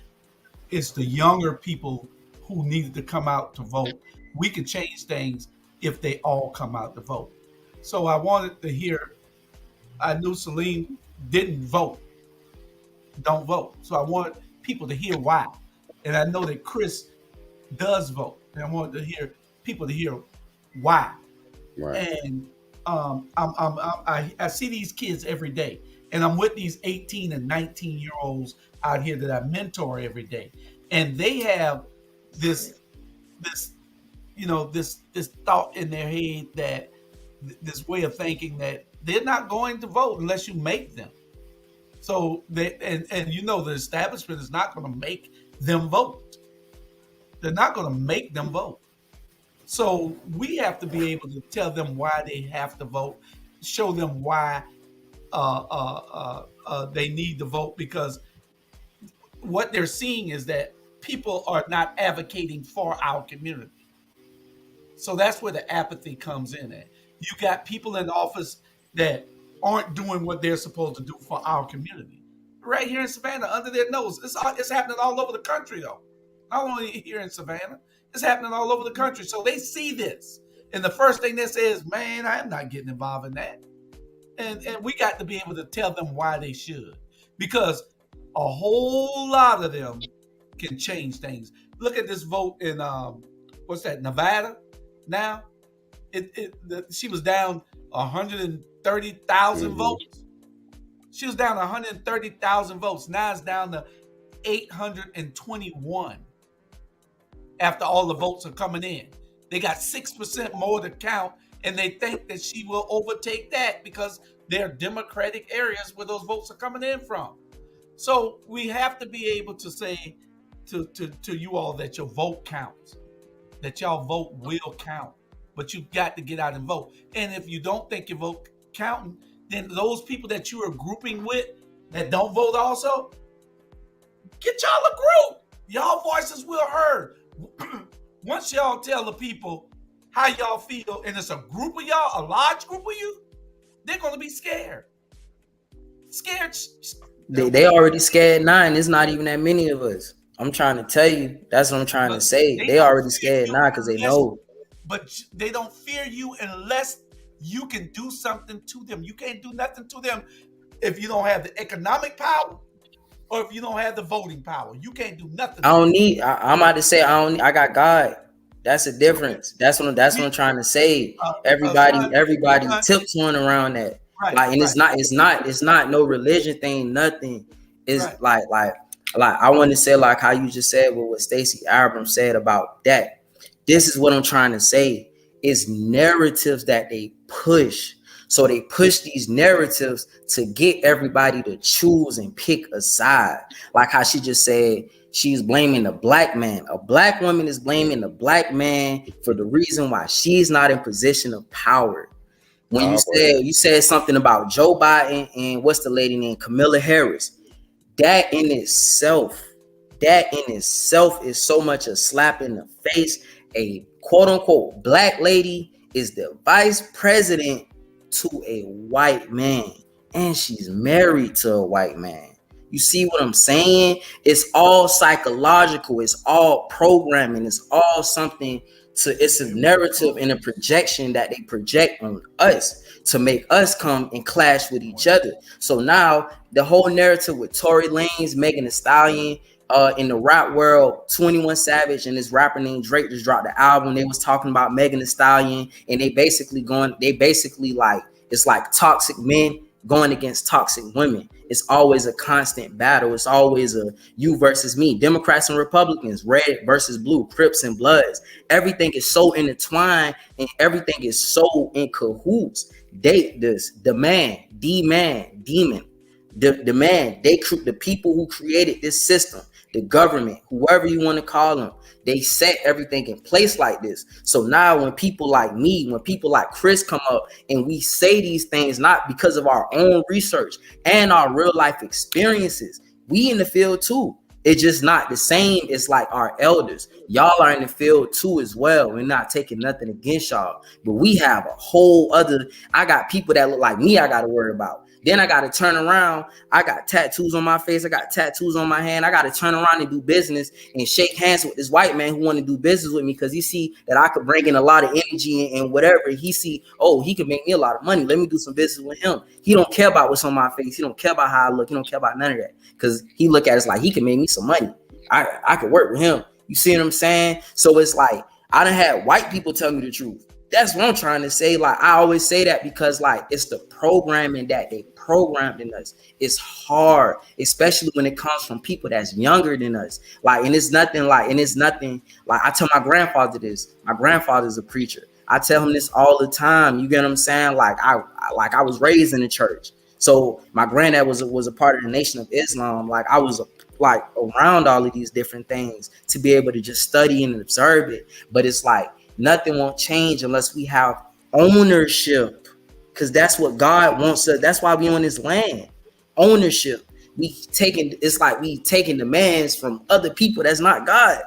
it's the younger people who needed to come out to vote. We can change things if they all come out to vote. So I wanted to hear, I knew Celine didn't vote, don't vote. So I want people to hear why. And I know that Chris does vote. And I want to hear people to hear why. Right. And I see these kids every day. And I'm with these 18 and 19-year-olds out here that I mentor every day. And they have this this this thought in their head, that this way of thinking that they're not going to vote unless you make them. So and the establishment is not going to make them vote. They're not going to make them vote. So we have to be able to tell them why they have to vote, show them why they need to vote, because what they're seeing is that people are not advocating for our community. So that's where the apathy comes in at. You got people in office that aren't doing what they're supposed to do for our community. Right here in Savannah, under their nose. It's happening all over the country, though. Not only here in Savannah, it's happening all over the country. So they see this. And the first thing they say is, man, I'm not getting involved in that. And we got to be able to tell them why they should. Because a whole lot of them can change things. Look at this vote in, Nevada now. She was down 130,000 Mm-hmm. votes. She was down 130,000 votes. Now it's down to 821 after all the votes are coming in. They got 6% more to count and they think that she will overtake that because they're Democratic areas where those votes are coming in from. So we have to be able to say to you all that your vote counts, that y'all vote will count, but you've got to get out and vote. And if you don't think your vote counting, then those people that you are grouping with that don't vote also, get y'all a group. Y'all voices will heard. Once y'all tell the people how y'all feel, and it's a group of y'all, a large group of you, they're gonna be scared. Scared. They already scared now, and it's not even that many of us. I'm trying to tell you. That's what I'm trying to say. They already scared now because they know. But they don't fear you unless you can do something to them. You can't do nothing to them if you don't have the economic power or if you don't have the voting power. You can't do nothing. I don't need. I'm about to say I don't. I got God. That's a difference. That's what I'm trying to say. Everybody tiptoeing around that. Right, like, and it's not no religion thing. Nothing. It's like I want to say like how you just said what Stacey Abrams said about that. This is what I'm trying to say. It's narratives that they push. So they push these narratives to get everybody to choose and pick a side. Like how she just said, she's blaming the black man. A black woman is blaming the black man for the reason why she's not in position of power. When you said something about Joe Biden and what's the lady named Kamala Harris, that in itself is so much a slap in the face. A quote unquote black lady is the vice president to a white man, and she's married to a white man. You see what I'm saying? It's all psychological. It's all programming. It's all something it's a narrative and a projection that they project on us to make us come and clash with each other. So now the whole narrative with Tory Lanez, Megan Thee Stallion, in the rap world, 21 Savage and this rapper named Drake just dropped the album. They was talking about Megan Thee Stallion, and they basically like, it's like toxic men going against toxic women. It's always a constant battle. It's always a you versus me. Democrats and Republicans, red versus blue, Crips and Bloods. Everything is so intertwined and everything is so in cahoots. The man, demon, the people who created this system, the government, whoever you want to call them, they set everything in place like this. So now when people like me, when people like Chris come up and we say these things, not because of our own research and our real life experiences, we in the field too. It's just not the same as like our elders. Y'all are in the field too as well. We're not taking nothing against y'all, but we have a whole other, I got people that look like me I got to worry about. Then I got to turn around. I got tattoos on my face. I got tattoos on my hand. I got to turn around and do business and shake hands with this white man who want to do business with me because he see that I could bring in a lot of energy and whatever. He see, oh, he can make me a lot of money. Let me do some business with him. He don't care about what's on my face. He don't care about how I look. He don't care about none of that because he look at it like he can make me some money. I could work with him. You see what I'm saying? So it's like I done had white people tell me the truth. That's what I'm trying to say. Like I always say that because like it's the programming that they programmed in us. It's hard, especially when it comes from people that's younger than us. Like, and it's nothing like I tell my grandfather this. My grandfather's a preacher. I tell him this all the time. You get what I'm saying? Like I was raised in the church. So my granddad was a part of the Nation of Islam. Like I was like around all of these different things to be able to just study and observe it. But it's like nothing won't change unless we have ownership, because that's what God wants us. That's why we on this land. Ownership. It's like we taking demands from other people. That's not God.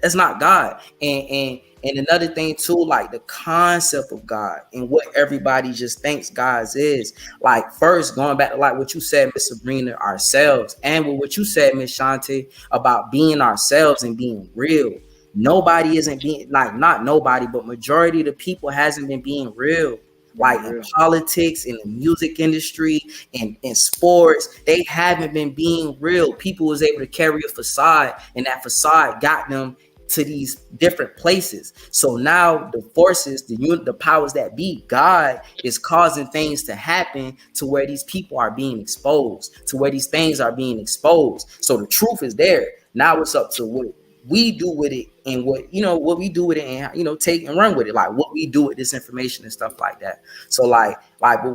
That's not God. And another thing too, like the concept of God and what everybody just thinks God is. Like first, going back to like what you said, Miss Sabrina, ourselves, and with what you said, Miss Shantae, about being ourselves and being real. Nobody isn't being like, not nobody, but majority of the people hasn't been being real. Like in politics, in the music industry, and in sports, they haven't been being real. People was able to carry a facade, and that facade got them to these different places. So now the forces, the powers that be, God is causing things to happen to where these people are being exposed, to where these things are being exposed. So the truth is there. Now it's up to what we do with it and what we do with it and take and run with it, like what we do with this information and stuff like that. So like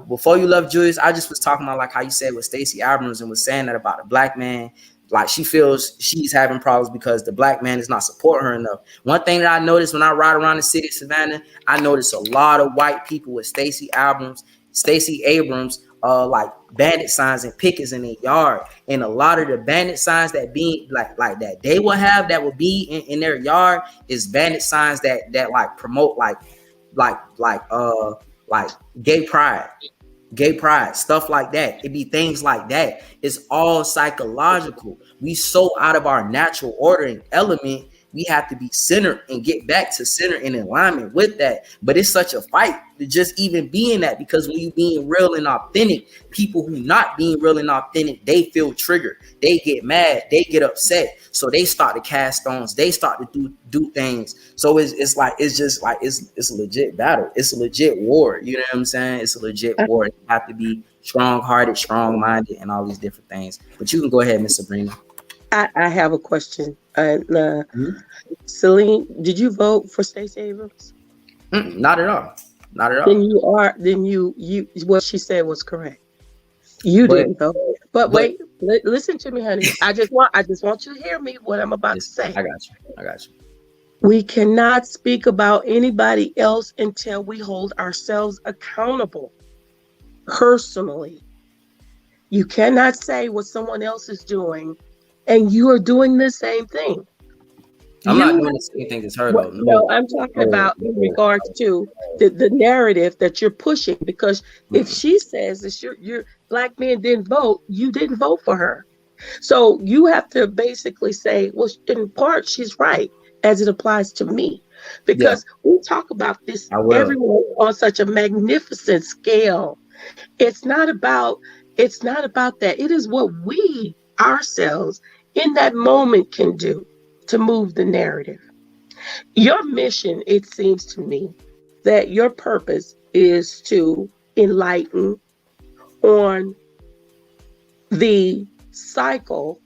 before you left, Julius, I just was talking about like how you said with Stacey Abrams and was saying that about the black man. Like she feels she's having problems because the black man is not supporting her enough. One thing that I noticed when I ride around the city of Savannah, I noticed a lot of white people with Stacey Abrams, like bandit signs and pickets in their yard. And a lot of the bandit signs that be like that they will have that will be in their yard is bandit signs that like promote like gay pride, stuff like that. It'd be things like that. It's all psychological. We so out of our natural order and element. We have to be centered and get back to center in alignment with that. But it's such a fight to just even be in that, because when you being real and authentic, people who not being real and authentic, they feel triggered. They get mad. They get upset. So they start to cast stones. They start to do things. So it's a legit battle. It's a legit war. You know what I'm saying? It's a legit war. You have to be strong-hearted, strong-minded, and all these different things. But you can go ahead, Miss Sabrina. I have a question. Celine, did you vote for Stacey Abrams? Not at all. Not at all. Then you what she said was correct. You didn't vote. But wait, listen to me, honey. I just want you to hear me what I'm about to say. I got you. We cannot speak about anybody else until we hold ourselves accountable personally. You cannot say what someone else is doing and you are doing the same thing. I'm not doing the same thing as her, though. No, I'm talking about in regards to the narrative that you're pushing, because if she says that your black men didn't vote, you didn't vote for her. So you have to basically say, well, in part, she's right as it applies to me, because we talk about this everyone on such a magnificent scale. It's not about that. It is what we ourselves in that moment can do to move the narrative. Your mission, it seems to me, that your purpose is to enlighten on the cycle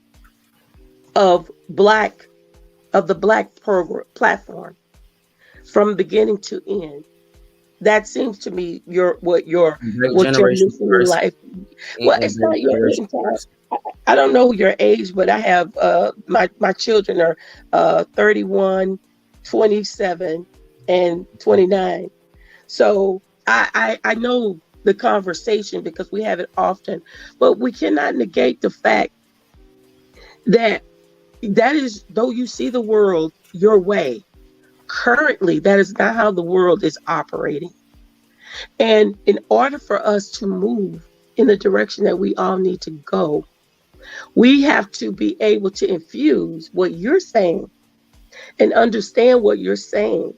of the black program platform from beginning to end. That seems to me what your mission in life. Well, it's not your entire. I don't know your age, but I have my children are 31, 27, and 29. So I know the conversation because we have it often, but we cannot negate the fact that is, though you see the world your way, currently that is not how the world is operating. And in order for us to move in the direction that we all need to go, we have to be able to infuse what you're saying and understand what you're saying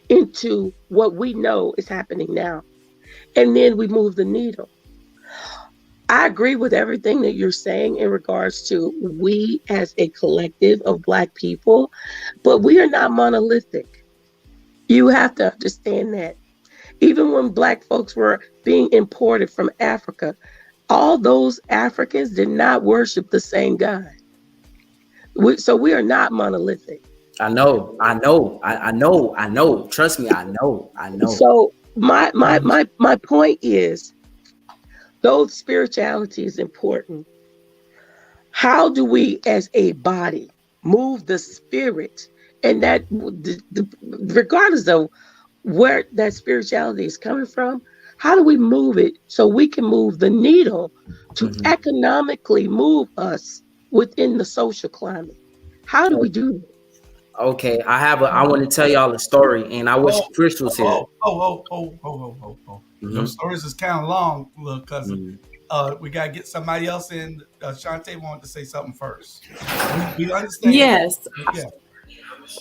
into what we know is happening now. And then we move the needle. I agree with everything that you're saying in regards to we as a collective of Black people, but we are not monolithic. You have to understand that. Even when Black folks were being imported from Africa, all those Africans did not worship the same God. So we are not monolithic. I know. Trust me, I know. So my point is, though spirituality is important, how do we as a body move the spirit, and that regardless of where that spirituality is coming from, how do we move it so we can move the needle to economically move us within the social climate? How do we do that? Okay, I want to tell y'all a story, and I wish Chris was here. Those stories is kind of long, because we got to get somebody else in. Shantae wanted to say something first. We understand. Yes. Yeah.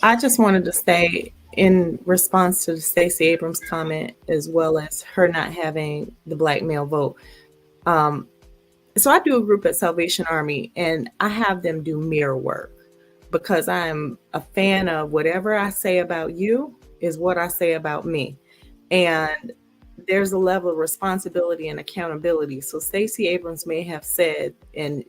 I just wanted to say, in response to the Stacey Abrams comment, as well as her not having the Black male vote. So I do a group at Salvation Army, and I have them do mirror work, because I'm a fan of whatever I say about you is what I say about me. And there's a level of responsibility and accountability. So Stacey Abrams may have said, and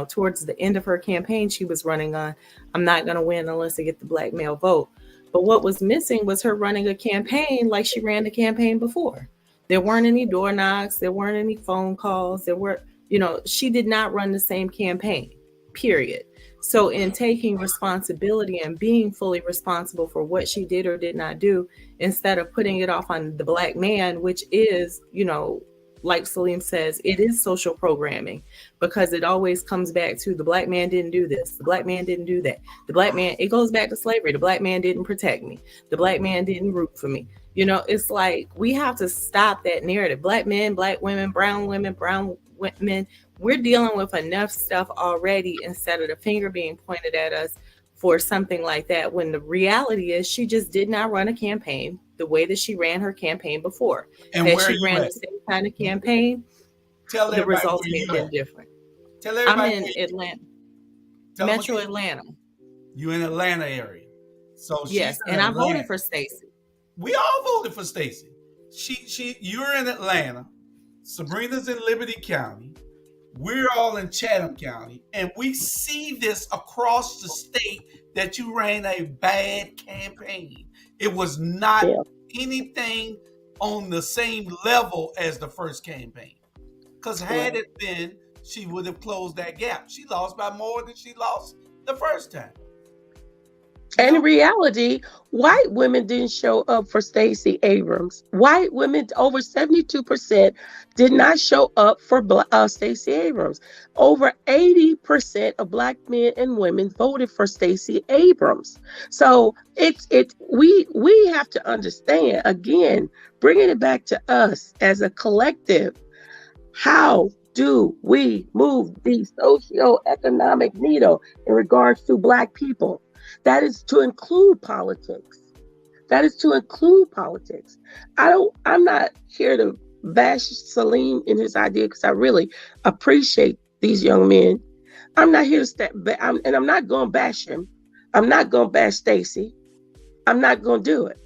towards the end of her campaign, she was running on, I'm not going to win unless I get the black male vote. But what was missing was her running a campaign like she ran the campaign before. There weren't any door knocks. There weren't any phone calls. She did not run the same campaign, period. So in taking responsibility and being fully responsible for what she did or did not do, instead of putting it off on the black man, which is, like Salim says, it is social programming, because it always comes back to the black man didn't do this. The black man didn't do that. The black man, it goes back to slavery. The black man didn't protect me. The black man didn't root for me. It's like we have to stop that narrative. Black men, black women, brown women, we're dealing with enough stuff already instead of the finger being pointed at us for something like that, when the reality is she just did not run a campaign the way that she ran her campaign before. And Had where she you ran at? the same kind of campaign, Tell the everybody results where may you have been at. different. Tell I'm everybody in where you Atlanta, Tell them Metro again. Atlanta. You in Atlanta area. So Yes, she's in and I Atlanta. voted for Stacey. We all voted for Stacey. You're in Atlanta. Sabrina's in Liberty County. We're all in Chatham County, and we see this across the state that you ran a bad campaign. It was not anything on the same level as the first campaign. Because had it been, she would have closed that gap. She lost by more than she lost the first time. And in reality, white women didn't show up for Stacey Abrams. White women, over 72%, did not show up for Stacey Abrams. Over 80% of black men and women voted for Stacey Abrams. So we have to understand, again, bringing it back to us as a collective. How do we move the socioeconomic needle in regards to black people? That is to include politics. That is to include politics. I'm not here to bash Salim in his idea, because I really appreciate these young men. I'm not here to and I'm not going to bash him. I'm not going to bash Stacey. I'm not going to do it.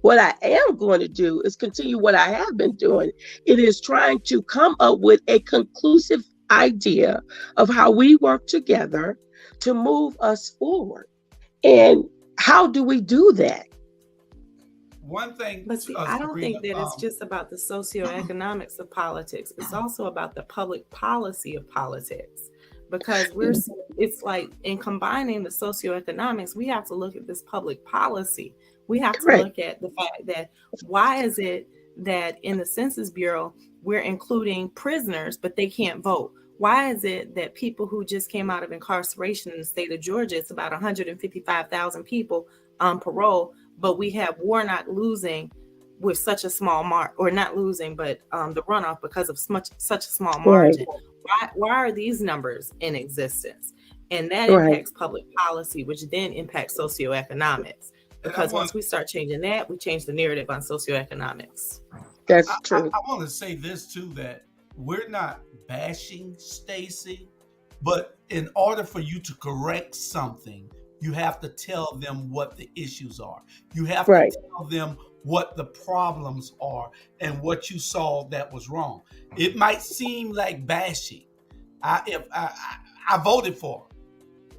What I am going to do is continue what I have been doing. It is trying to come up with a conclusive idea of how we work together to move us forward. And how do we do that? One thing, but see, I don't think that it's just about the socioeconomics of politics. It's also about the public policy of politics, because it's like, in combining the socioeconomics, we have to look at this public policy. We have to look at the fact that, why is it that in the Census Bureau, we're including prisoners, but they can't vote? Why is it that people who just came out of incarceration in the state of Georgia, it's about 155,000 people on parole, but we have Warnock losing with such a small mark, or not losing, but the runoff because of such a small margin? Why are these numbers in existence? And that impacts public policy, which then impacts socioeconomics. Because once we start changing that, we change the narrative on socioeconomics. That's true. I want to say this too, that we're not bashing Stacey, but in order for you to correct something, you have to tell them what the issues are. You have to tell them what the problems are and what you saw that was wrong. It might seem like bashing. I voted for her,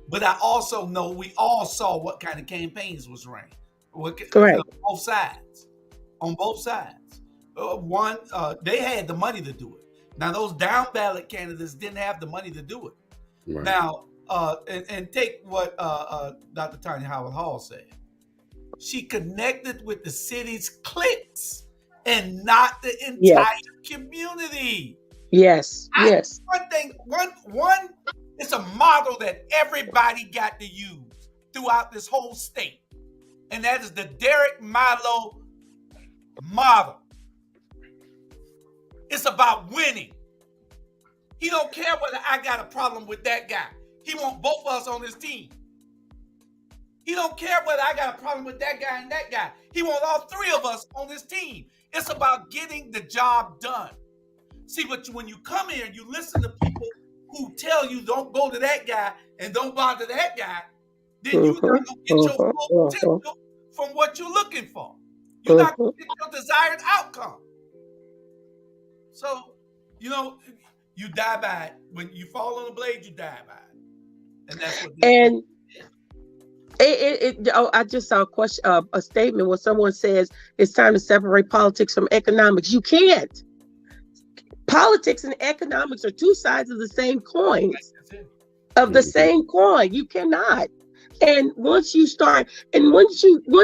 but I also know we all saw what kind of campaigns was ran. On both sides. On both sides. They had the money to do it. Now, those down ballot candidates didn't have the money to do it. Right. Now, and take what Dr. Tanya Howard Hall said. She connected with the city's cliques and not the entire community. Yes. One, it's a model that everybody got to use throughout this whole state. And that is the Derek Milo model. It's about winning. He don't care whether I got a problem with that guy. He want both of us on his team. He don't care whether I got a problem with that guy and that guy. He want all three of us on his team. It's about getting the job done. See, but when you come here and you listen to people who tell you don't go to that guy and don't bother that guy, then you're not going to get your full potential from what you're looking for. You're not going to get your desired outcome. So, you You die by it. When you fall on the blade, you die by it. And that's what this And I just saw a statement where someone says it's time to separate politics from economics. You can't. Politics and economics are two sides of the same coins, of the same coin. You cannot. And once you start, and once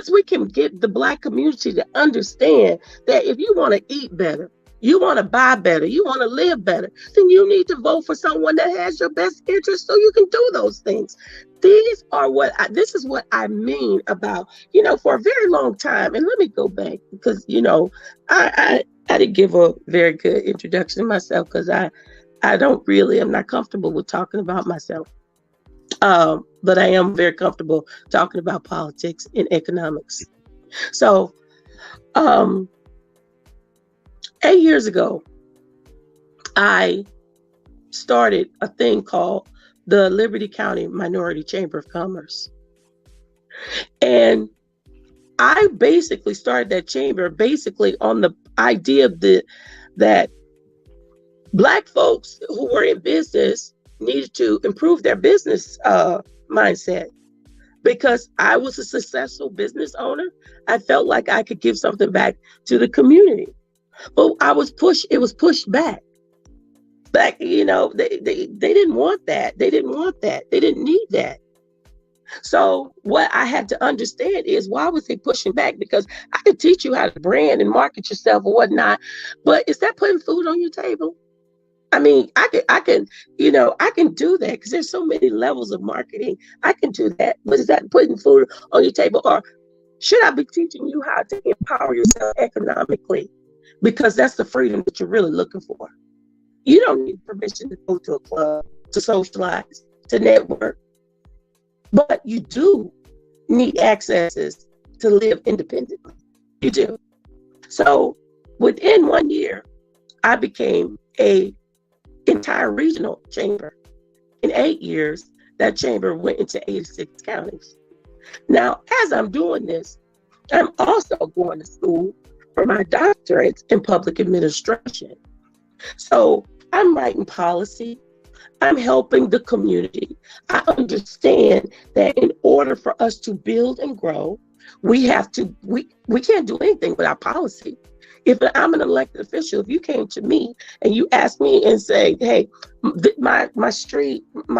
we can get the Black community to understand that if you want to eat better, you want to buy better, you want to live better, then you need to vote for someone that has your best interest so you can do those things. This is what I mean about, for a very long time. And let me go back because, I didn't give a very good introduction to myself because I'm not comfortable with talking about myself. But I am very comfortable talking about politics and economics. So, 8 years ago, I started a thing called the Liberty County Minority Chamber of Commerce. And I basically started that chamber basically on the idea of that Black folks who were in business needed to improve their business mindset. Because I was a successful business owner, I felt like I could give something back to the community. But it was pushed back. They didn't want that. They didn't want that. They didn't need that. So what I had to understand is, why was they pushing back? Because I could teach you how to brand and market yourself or whatnot, but is that putting food on your table? I mean, I can do that because there's so many levels of marketing. I can do that. But is that putting food on your table? Or should I be teaching you how to empower yourself economically? Because that's the freedom that you're really looking for. You don't need permission to go to a club, to socialize, to network. But you do need accesses to live independently. You do. So within 1 year, I became a entire regional chamber. In 8 years, that chamber went into 86 counties. Now, as I'm doing this, I'm also going to school for my doctorate in public administration. So I'm writing policy. I'm helping the community. I understand that in order for us to build and grow, we can't do anything without policy. If I'm an elected official, if you came to me and you asked me and say, hey, my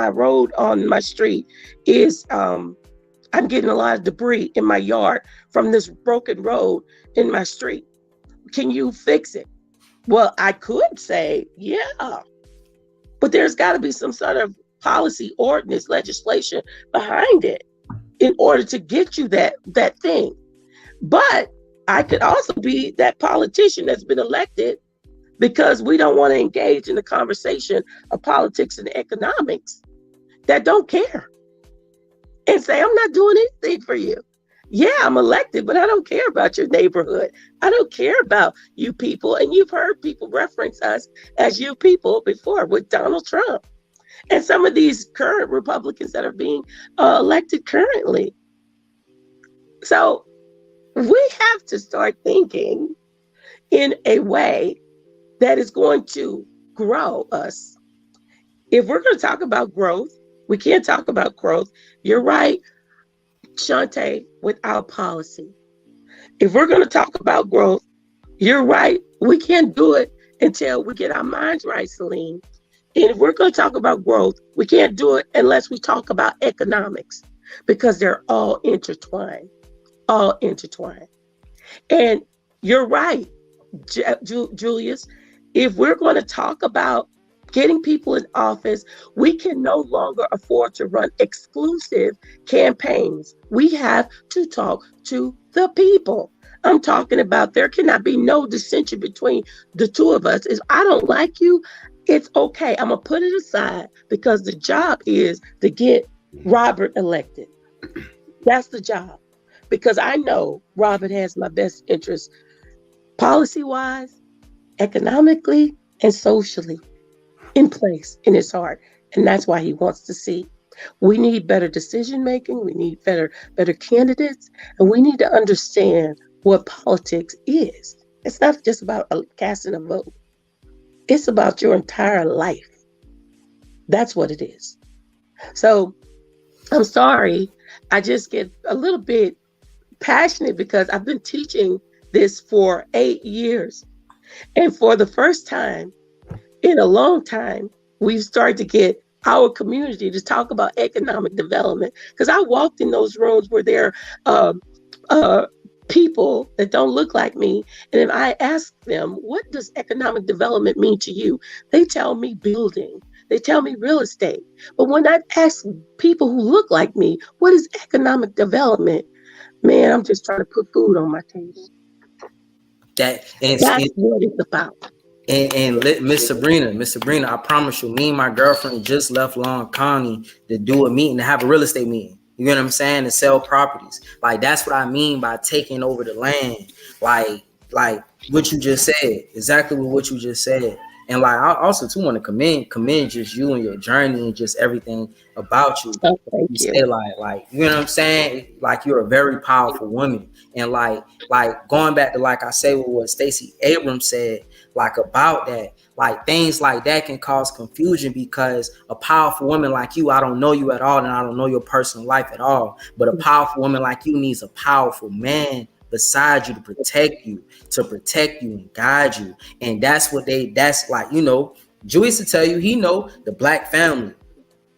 road on my street is, I'm getting a lot of debris in my yard from this broken road in my street. Can you fix it? Well, I could say, yeah, but there's got to be some sort of policy, ordinance, legislation behind it in order to get you that thing. But I could also be that politician that's been elected because we don't want to engage in the conversation of politics and economics, that don't care, and say, I'm not doing anything for you. Yeah, I'm elected, but I don't care about your neighborhood. I don't care about you people. And you've heard people reference us as you people before with Donald Trump and some of these current Republicans that are being elected currently. So we have to start thinking in a way that is going to grow us. If we're going to talk about growth, we can't talk about growth. You're right, Shante, without policy. If we're going to talk about growth, you're right, we can't do it until we get our minds right, Celine. And if we're going to talk about growth, we can't do it unless we talk about economics, because they're all intertwined. And you're right, Julius. If we're going to talk about getting people in office, we can no longer afford to run exclusive campaigns. We have to talk to the people. I'm talking about there cannot be no dissension between the two of us. If I don't like you, it's okay. I'm going to put it aside because the job is to get Robert elected. That's the job. Because I know Robert has my best interest policy-wise, economically, and socially in place in his heart. And that's why he wants to see. We need better decision-making. We need better candidates. And we need to understand what politics is. It's not just about casting a vote. It's about your entire life. That's what it is. So I'm sorry. I just get a little bit passionate because I've been teaching this for 8 years. And for the first time in a long time, we've started to get our community to talk about economic development. Because I walked in those rooms where there are people that don't look like me. And if I ask them, what does economic development mean to you? They tell me building. They tell me real estate. But when I ask people who look like me, what is economic development? Man, I'm just trying to put food on my table. That's what it's about. And Miss Sabrina, I promise you, me and my girlfriend just left Long County to do a meeting, to have a real estate meeting. You know what I'm saying? To sell properties. Like, that's what I mean by taking over the land. Like what you just said, exactly what you just said. And like, I also too want to commend just you and your journey and just everything about you. Oh, thank you. Say like, you know what I'm saying? Like, you're a very powerful woman. And like going back to, like I say, what Stacey Abrams said, like about that, like things like that can cause confusion because a powerful woman like you, I don't know you at all, and I don't know your personal life at all. But a powerful woman like you needs a powerful man beside you to protect you and guide you. And that's like, you know, Julius to tell you, he know the Black family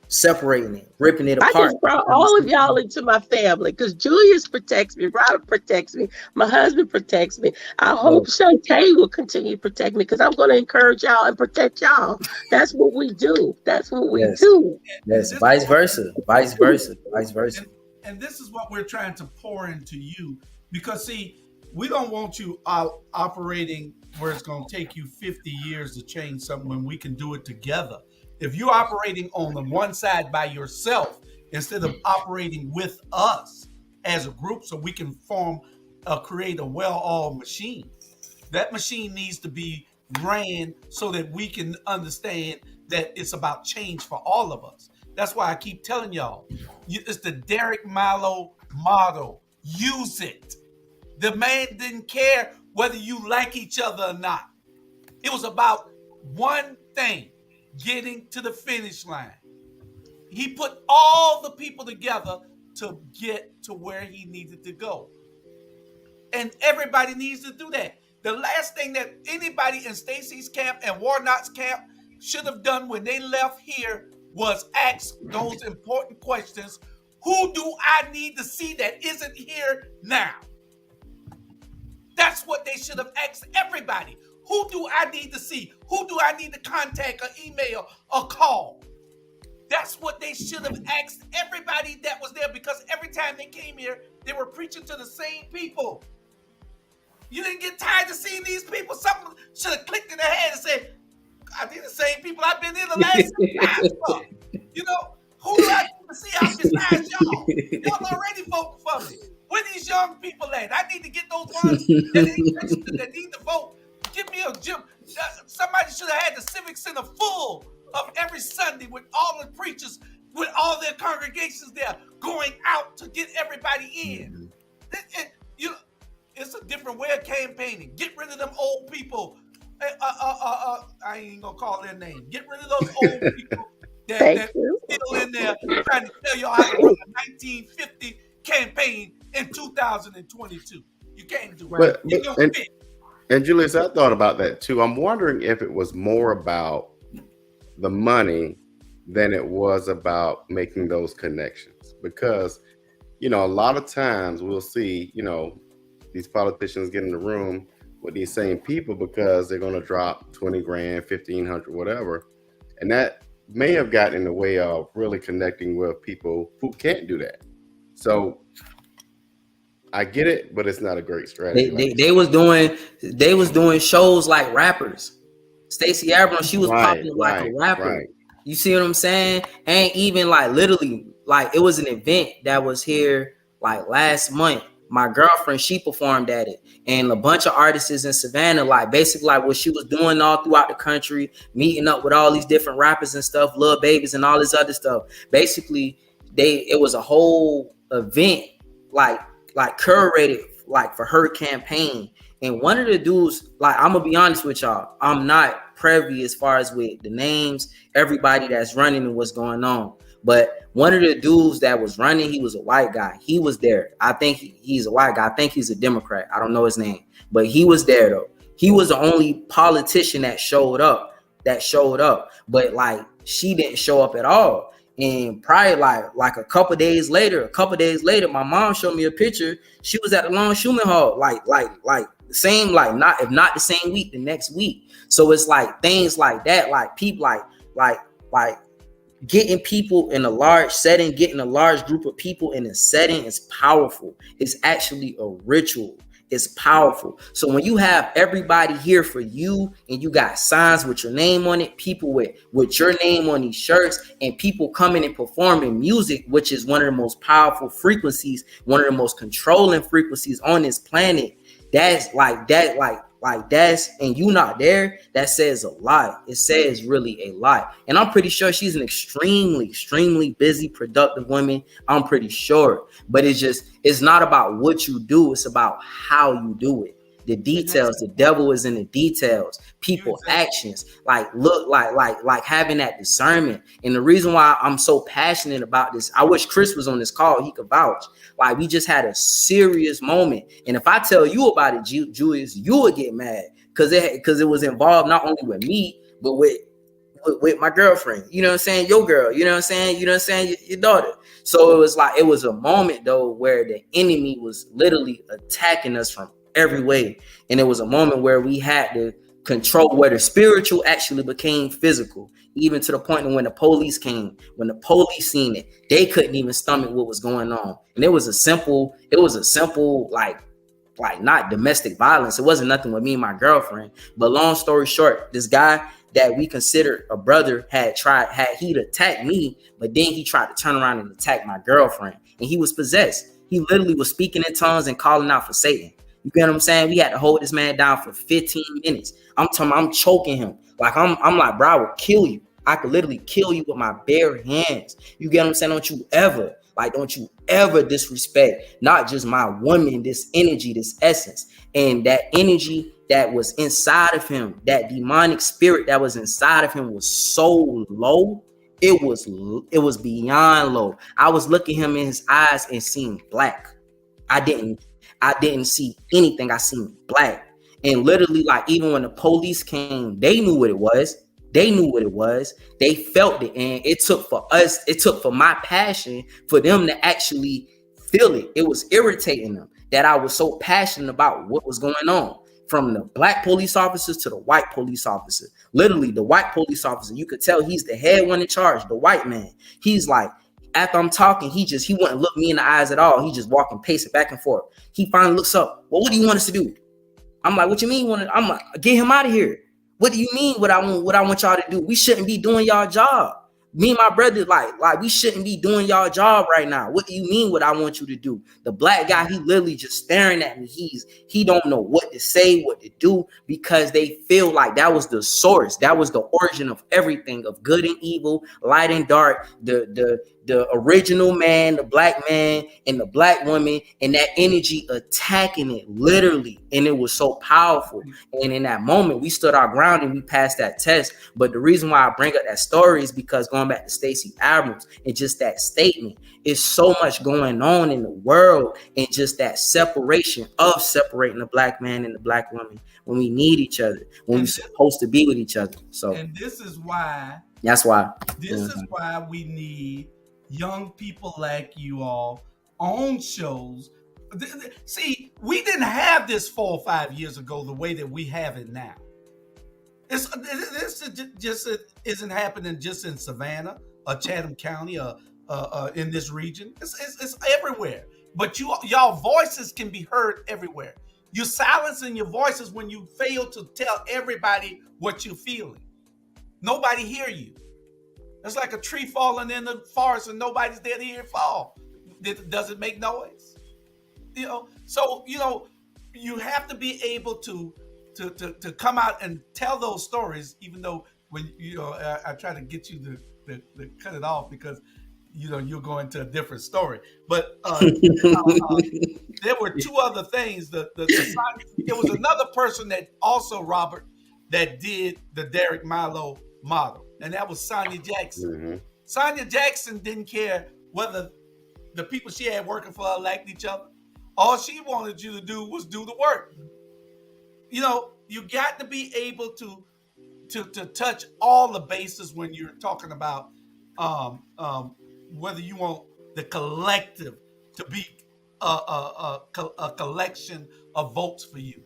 separating it, ripping it apart. I just brought all of y'all into my family because Julius protects me, Robert protects me, my husband protects me. I hope Shantae will continue to protect me because I'm going to encourage y'all and protect y'all. That's what we do. That's what we do. Yes, vice versa. And this is what we're trying to pour into you, because see, we don't want you operating where it's going to take you 50 years to change something when we can do it together. If you're operating on the one side by yourself instead of operating with us as a group, so we can create a well-oiled machine. That machine needs to be ran so that we can understand that it's about change for all of us. That's why I keep telling y'all, it's the Derek Milo motto. Use it. The man didn't care whether you like each other or not. It was about one thing: getting to the finish line. He put all the people together to get to where he needed to go. And everybody needs to do that. The last thing that anybody in Stacy's camp and Warnock's camp should have done when they left here was ask those important questions. Who do I need to see that isn't here now? That's what they should have asked everybody. Who do I need to see? Who do I need to contact or email or call? That's what they should have asked everybody that was there, because every time they came here, they were preaching to the same people. You didn't get tired of seeing these people? Someone should have clicked in their head and said, I need the same people I've been in the last 6 times for. You know, who do I need to see out besides y'all? Y'all already voting for me. Where these young people at? I need to get those ones that need to vote. Give me a gym. Somebody should have had the Civic Center full of every Sunday with all the preachers, with all their congregations there, going out to get everybody in. It's a different way of campaigning. Get rid of them old people. I ain't even gonna call their name. Get rid of those old people that still in there trying to tell y'all how to run a 1950 campaign in 2022. You can't do it. And Julius, I thought about that too. I'm wondering if it was more about the money than it was about making those connections. Because, you know, a lot of times we'll see, you know, these politicians get in the room with these same people because they're going to drop 20 grand, 1,500, whatever. And that may have gotten in the way of really connecting with people who can't do that. So I get it, but it's not a great strategy. They was doing shows like rappers. Stacey Abrams, she was popping like a rapper. Right. You see what I'm saying? And even like literally, like it was an event that was here like last month. My girlfriend, she performed at it, and a bunch of artists in Savannah, like basically like what she was doing all throughout the country, meeting up with all these different rappers and stuff, Lil Babies and all this other stuff. Basically, it was a whole event like curated like for her campaign. And one of the dudes, like I'm gonna be honest with y'all, I'm not privy as far as with the names, everybody that's running and what's going on. But one of the dudes that was running, he was a white guy. He was there. I think he's a white guy. I think he's a Democrat. I don't know his name, but he was there though. He was the only politician that showed up. But like she didn't show up at all. And probably like a couple days later, my mom showed me a picture. She was at the Longshoreman Hall, like the same, like not if not the same week, the next week. So it's like things like that, like people like getting people in a large setting, getting a large group of people in a setting is powerful. It's actually a ritual. It's powerful. So when you have everybody here for you and you got signs with your name on it, people with your name on these shirts, and people coming and performing music, which is one of the most powerful frequencies, one of the most controlling frequencies on this planet, that's and you not there, that says a lot. It says really a lot. And I'm pretty sure she's an extremely busy, productive woman. I'm pretty sure. But it's not about what you do, it's about how you do it. The details, the devil is in the details. People actions, like having that discernment. And the reason why I'm so passionate about this, I wish Chris was on this call, he could vouch. Like, we just had a serious moment. And if I tell you about it, Julius, you would get mad because it was involved not only with me, but with my girlfriend. You know what I'm saying? Your girl. You know what I'm saying? You know what I'm saying? Your daughter. So it was a moment though where the enemy was literally attacking us from every way. And it was a moment where we had to control, where the spiritual actually became physical, even to the point that when the police came, when the police seen it, they couldn't even stomach what was going on. And it was a simple like not domestic violence. It wasn't nothing with me and my girlfriend. But long story short, this guy that we considered a brother he'd attacked me, but then he tried to turn around and attack my girlfriend. And he was possessed. He literally was speaking in tongues and calling out for Satan. You get what I'm saying? We had to hold this man down for 15 minutes. I'm choking him. Like I'm like, bro, I will kill you. I could literally kill you with my bare hands. You get what I'm saying? Don't you ever disrespect not just my woman, this energy, this essence. And that energy that was inside of him, that demonic spirit that was inside of him was so low. It was beyond low. I was looking him in his eyes and seeing black. I didn't see anything. I seen black. And literally, like, even when the police came, they knew what it was. They felt it. And it took for my passion for them to actually feel it. It was irritating them that I was so passionate about what was going on. From the black police officers to the white police officer. Literally, the white police officer, you could tell he's the head one in charge, the white man. He's like, after I'm talking, he wouldn't look me in the eyes at all. He just walking, pacing back and forth. He finally looks up. Well, what do you want us to do? I'm like, what you mean? I'm like, get him out of here. What do you mean? What I want y'all to do? We shouldn't be doing y'all job. Me and my brother, like we shouldn't be doing y'all job right now. What do you mean? What I want you to do? The black guy, he literally just staring at me. He don't know what to say, what to do, because they feel like that was the source. That was the origin of everything, of good and evil, light and dark, the original man, the black man, and the black woman, and that energy attacking it literally. And it was so powerful. And in that moment, we stood our ground and we passed that test. But the reason why I bring up that story is because going back to Stacey Abrams and just that statement, is so much going on in the world, and just that separating the black man and the black woman when we need each other, when we're supposed to be with each other. So, and this is why we need young people like you all on shows. See, we didn't have this 4 or 5 years ago the way that we have it now. This just isn't happening just in Savannah or Chatham County or in this region. It's everywhere. But y'all voices can be heard everywhere. You're silencing your voices when you fail to tell everybody what you're feeling. Nobody hear you. It's like a tree falling in the forest and nobody's there to hear it fall. Does it make noise? So you have to be able to come out and tell those stories, even though when I try to get you to cut it off because you're going to a different story. But there were two other things. There was another person that also, Robert, that did the Derek Milo model, and that was Sonia Jackson. Mm-hmm. Sonia Jackson didn't care whether the people she had working for her liked each other. All she wanted you to do was do the work. You know, you got to be able to touch all the bases when you're talking about whether you want the collective to be a collection of votes for you.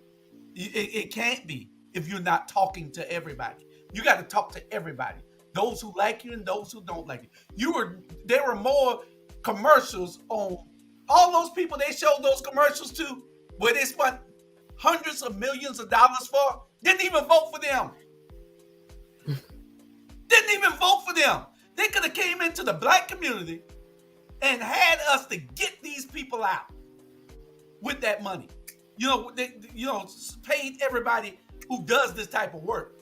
It can't be if you're not talking to everybody. You got to talk to everybody. Those who like you and those who don't like you. There were more commercials on all those people they showed those commercials to, where they spent hundreds of millions of dollars for, didn't even vote for them. Didn't even vote for them. They could have came into the black community and had us to get these people out with that money. You know, they paid everybody who does this type of work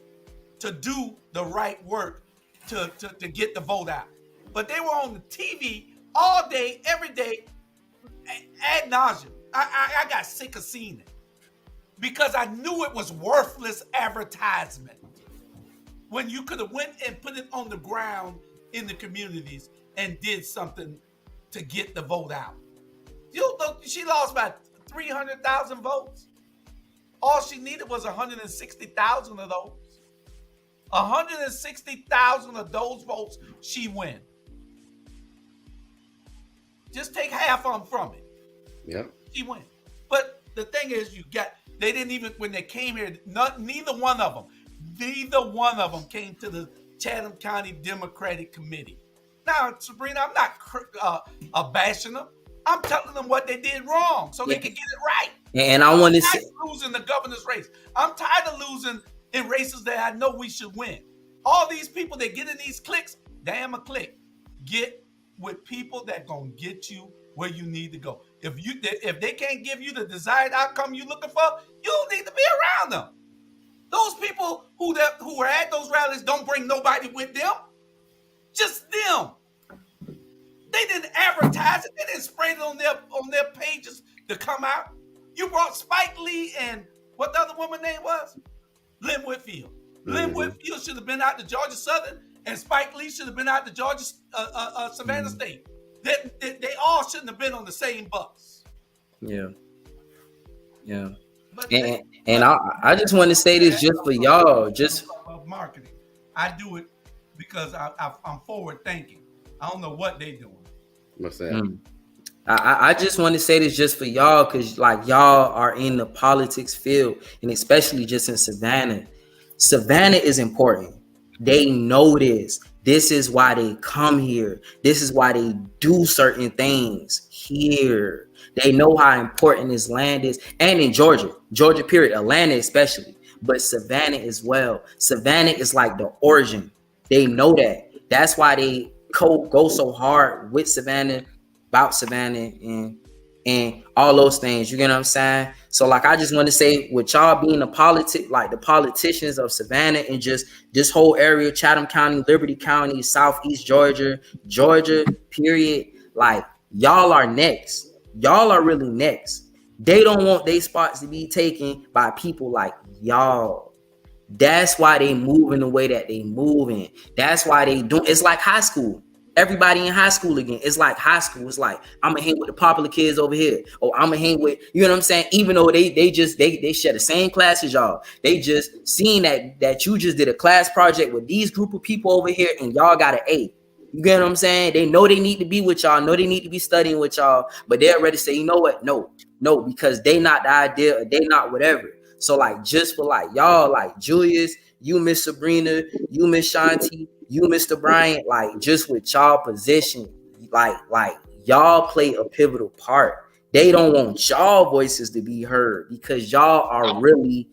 to do the right work to get the vote out. But they were on the TV all day, every day, ad nauseum. I got sick of seeing it because I knew it was worthless advertisement. When you could have went and put it on the ground in the communities and did something to get the vote out. You know, she lost by 300,000 votes. All she needed was 160,000 of those. 160,000 of those votes, she win. Just take half of them from it. Yeah. She win. But the thing is, they didn't even, when they came here, neither one of them came to the Chatham County Democratic Committee. Now, Sabrina, I'm not bashing them. I'm telling them what they did wrong so they can get it right. And I want to say, losing the governor's race. I'm tired of losing in races that I know we should win. All these people that get in these cliques, damn a clique. Get with people that gonna get you where you need to go. If they can't give you the desired outcome you're looking for, you don't need to be around them. Those people who were at those rallies don't bring nobody with them. Just them. They didn't advertise it. They didn't spread it on their pages to come out. You brought Spike Lee and what the other woman's name was? Lynn Whitfield. Mm-hmm. Lynn Whitfield should have been out to Georgia Southern, and Spike Lee should have been out to Georgia Savannah State. They all shouldn't have been on the same bus. Yeah. And I just want to say this just for y'all, just marketing. I do it because I'm forward thinking. I don't know what they doing. What's that? I just want to say this just for y'all, because like y'all are in the politics field, and especially just in Savannah. Savannah is important. They know this. This is why they come here. This is why they do certain things here. They know how important this land is. And in Georgia period, Atlanta especially, but Savannah as well. Savannah is like the origin. They know that. That's why they go so hard with Savannah, about Savannah, and all those things. You get what I'm saying? So like, I just want to say, with y'all being the politicians of Savannah and just this whole area, Chatham County, Liberty County, Southeast Georgia, period, like y'all are next. Y'all are really next. They don't want their spots to be taken by people like y'all. That's why they moving the way that they moving. That's why they do. It's like high school. Everybody in high school again. It's like high school. It's like, I'm gonna hang with the popular kids over here, or I'm gonna hang with, you know what I'm saying? Even though they share the same class as y'all, they just seen that you just did a class project with these group of people over here, and y'all got an A. You get what I'm saying? They know they need to be with y'all, know they need to be studying with y'all, but they're ready to say, you know what? No, because they not the idea, or they not whatever. So like, just for like y'all, like Julius, you Miss Sabrina, you Miss Shanti, you Mr. Bryant, like just with y'all position, like y'all play a pivotal part. They don't want y'all voices to be heard because y'all are really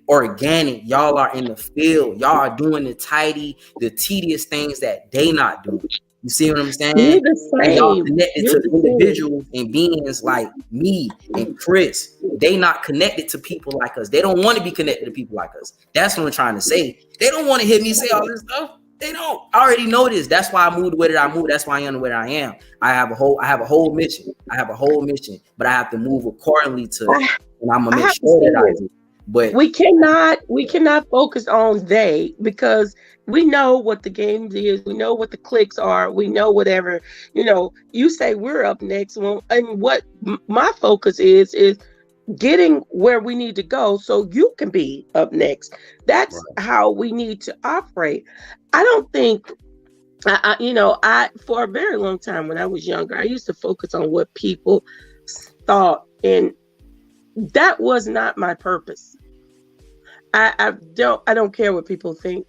organic. Y'all are in the field. Y'all are doing the tedious things that they not doing. You see what I'm saying? And y'all connected to individuals and beings like me and Chris. They not connected to people like us. They don't want to be connected to people like us. That's what I'm trying to say. They don't want to hear me say all this stuff. They don't. I already know this. That's why I moved the way that I moved. That's why I am the way that I am. I have a whole mission. But I have to move accordingly to, and I'm gonna make sure that I do. But we cannot focus on they, because we know what the game is, we know what the clicks are, we know whatever. You say we're up next, well, and what my focus is getting where we need to go so you can be up next. That's Right. how we need to operate. I don't think I for a very long time when I was younger, I used to focus on what people thought, and that was not my purpose. I don't care what people think.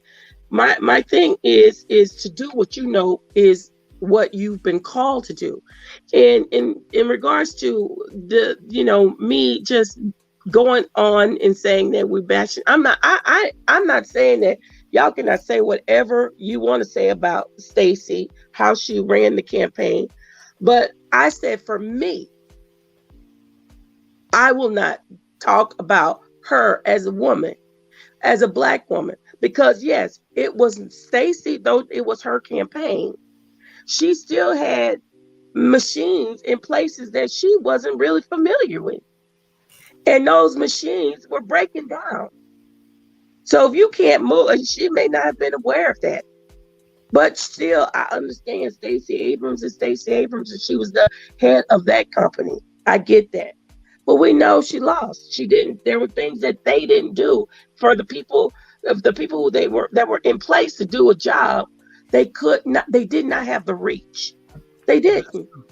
My thing is to do what you know is what you've been called to do. And in regards to the me just going on and saying that we're bashing, I'm not saying that y'all cannot say whatever you want to say about Stacey, how she ran the campaign. But I said, for me, I will not talk about her as a woman, as a black woman, because yes, it wasn't Stacey, though it was her campaign. She still had machines in places that she wasn't really familiar with, and those machines were breaking down. So if you can't move, and she may not have been aware of that, but still, I understand Stacey Abrams is Stacey Abrams, and she was the head of that company. I get that. But we know she lost. She didn't. There were things that they didn't do for the people who they were that were in place to do a job. They could not. They did not have the reach. They That's didn't. true.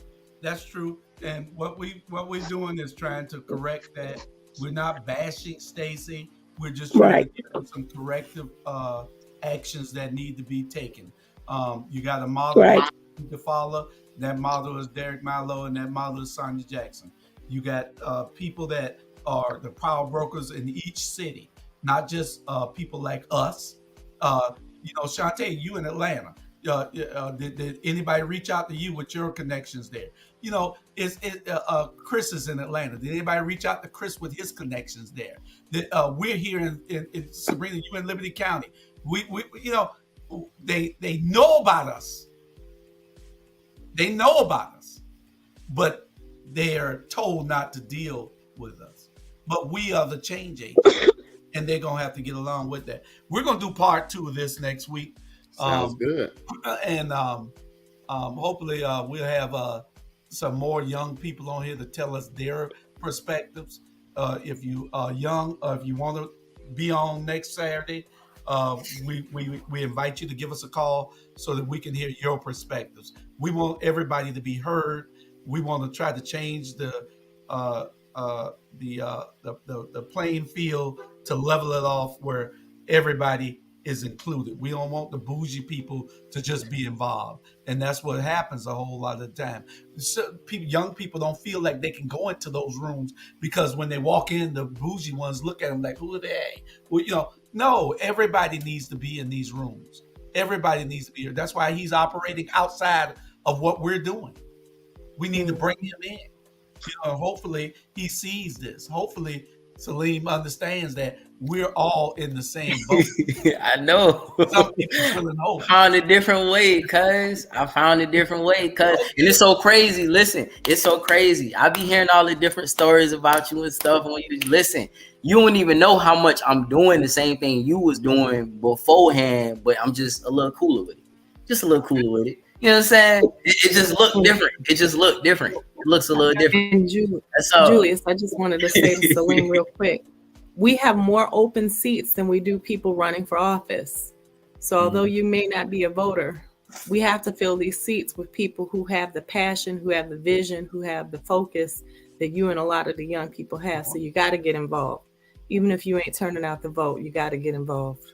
That's true. And what we're doing is trying to correct that. We're not bashing Stacy. We're just trying to Right. give her some corrective actions that need to be taken. You got a model that Right. you need to follow. That model is Derek Milo, and that model is Sonia Jackson. You got people that are the power brokers in each city, not just people like us. Uh, Shantae, you in Atlanta. Did anybody reach out to you with your connections there? Chris is in Atlanta. Did anybody reach out to Chris with his connections there? We're here in Sabrina. You in Liberty County. They know about us. They know about us, but they're told not to deal with us. But we are the change agent, and they're gonna have to get along with that. We're gonna do part 2 of this next week. Sounds Um, good. and hopefully we'll have some more young people on here to tell us their perspectives. If you are young, if you want to be on next Saturday, we invite you to give us a call so that we can hear your perspectives. We want everybody to be heard. We want to try to change uh, the playing field to level it off where everybody is included. We don't want the bougie people to just be involved, and that's what happens a whole lot of the time. So young people don't feel like they can go into those rooms because when they walk in, the bougie ones look at them like, "Who are they?" Well, no. Everybody needs to be in these rooms. Everybody needs to be here. That's why he's operating outside of what we're doing. We need to bring him in. Hopefully he sees this. Hopefully Salim understands that we're all in the same boat. I know. Some people feeling hope. Found a different way, cuz. I found a different way, cuz. And it's so crazy. Listen, it's so crazy. I be hearing all the different stories about you and stuff. And when you listen, you don't even know how much I'm doing the same thing you was doing beforehand, but I'm just a little cooler with it. Just a little cooler with it. You know what I'm saying? It just looked different. It just looked different. It looks a little different. And That's all. Julius, I just wanted to say to Celine real quick. We have more open seats than we do people running for office. So although you may not be a voter, we have to fill these seats with people who have the passion, who have the vision, who have the focus that you and a lot of the young people have. So you got to get involved. Even if you ain't turning out the vote, you got to get involved.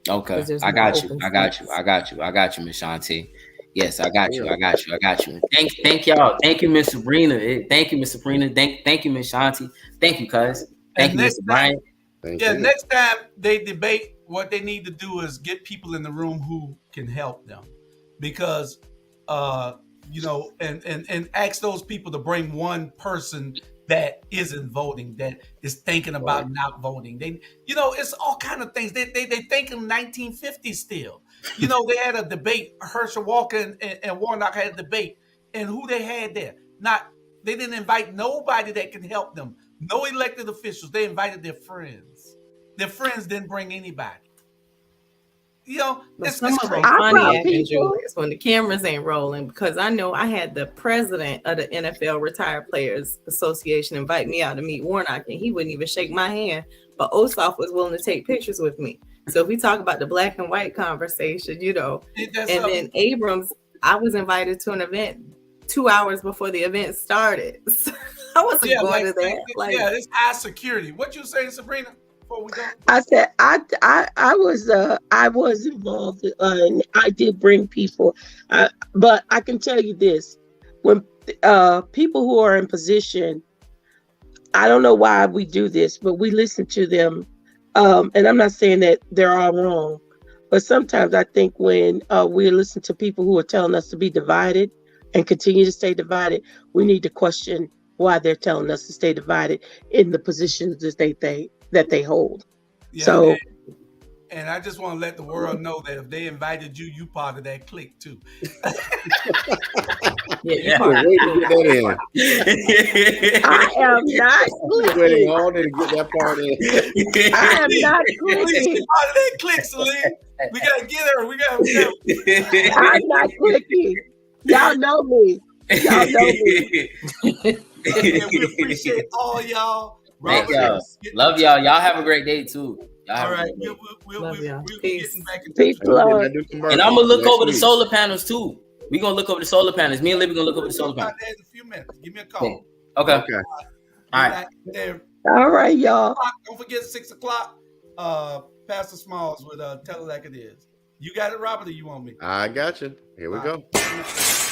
Okay, 'Cause there's I more got you. open I got you. seats. I got you. I got you, Miss Shanti. Yes, I got you. I got you. I got you. Thank y'all. Thank you, Miss Sabrina. Thank you, Miss Sabrina. Thank you, Miss Shanti. Thank you, cuz. Thank And you, Mr. Brian. Thank yeah, you. next time they debate, what they need to do is get people in the room who can help them, because uh, and ask those people to bring one person that isn't voting, that is thinking about not voting. It's all kind of things. They think in 1950 still. They had a debate. Herschel Walker and Warnock had a debate, and who they had there? Not They didn't invite nobody that can help them. No elected officials. They invited their friends. Their friends didn't bring anybody. You know, But it's some of them crazy. I funny brought acting, people. Julius, when the cameras ain't rolling, because I know I had the president of the NFL Retired Players Association invite me out to meet Warnock, and he wouldn't even shake my hand. But Ossoff was willing to take pictures with me. So if we talk about the black and white conversation, you know, Ain't that and something? then Abrams, I was invited to an event 2 hours before the event started. So I wasn't going to that. Like, yeah, it's high security. What you saying, Sabrina? Before we go, I said I was involved and I did bring people, but I can tell you this: when people who are in position, I don't know why we do this, but we listen to them, and I'm not saying that they're all wrong, but sometimes I think when we listen to people who are telling us to be divided and continue to stay divided, we need to question why they're telling us to stay divided in the positions that they hold. yeah, So and I just want to let the world know that if they invited you, you part of that clique too. yeah, you Can't part wait to get that in. I am not We're waiting clicking. all day to get that part in. I am not Please, she clicking. part of that clique, Celine. We gotta get her. We gotta. I'm not clicking. Y'all know me. Y'all know me. And we appreciate all y'all. Thank Robert, y'all. Love y'all. Y'all have a great day too. Y'all have all a right, great day. we'll be Peace. getting back in Peace, touch. And we're love. getting that new commercial And I'm gonna look next over the week. solar panels too. We gonna look over the solar panels. Me and Libby gonna look over the We'll solar talk about panels. that in a few minutes. Give me a call. Okay. Okay. All right. There. All right, y'all. Don't forget 6 o'clock. Pastor Smalls with Tell It Like It Is. You got it, Robert, or you want me? I got you. Here we All go. right.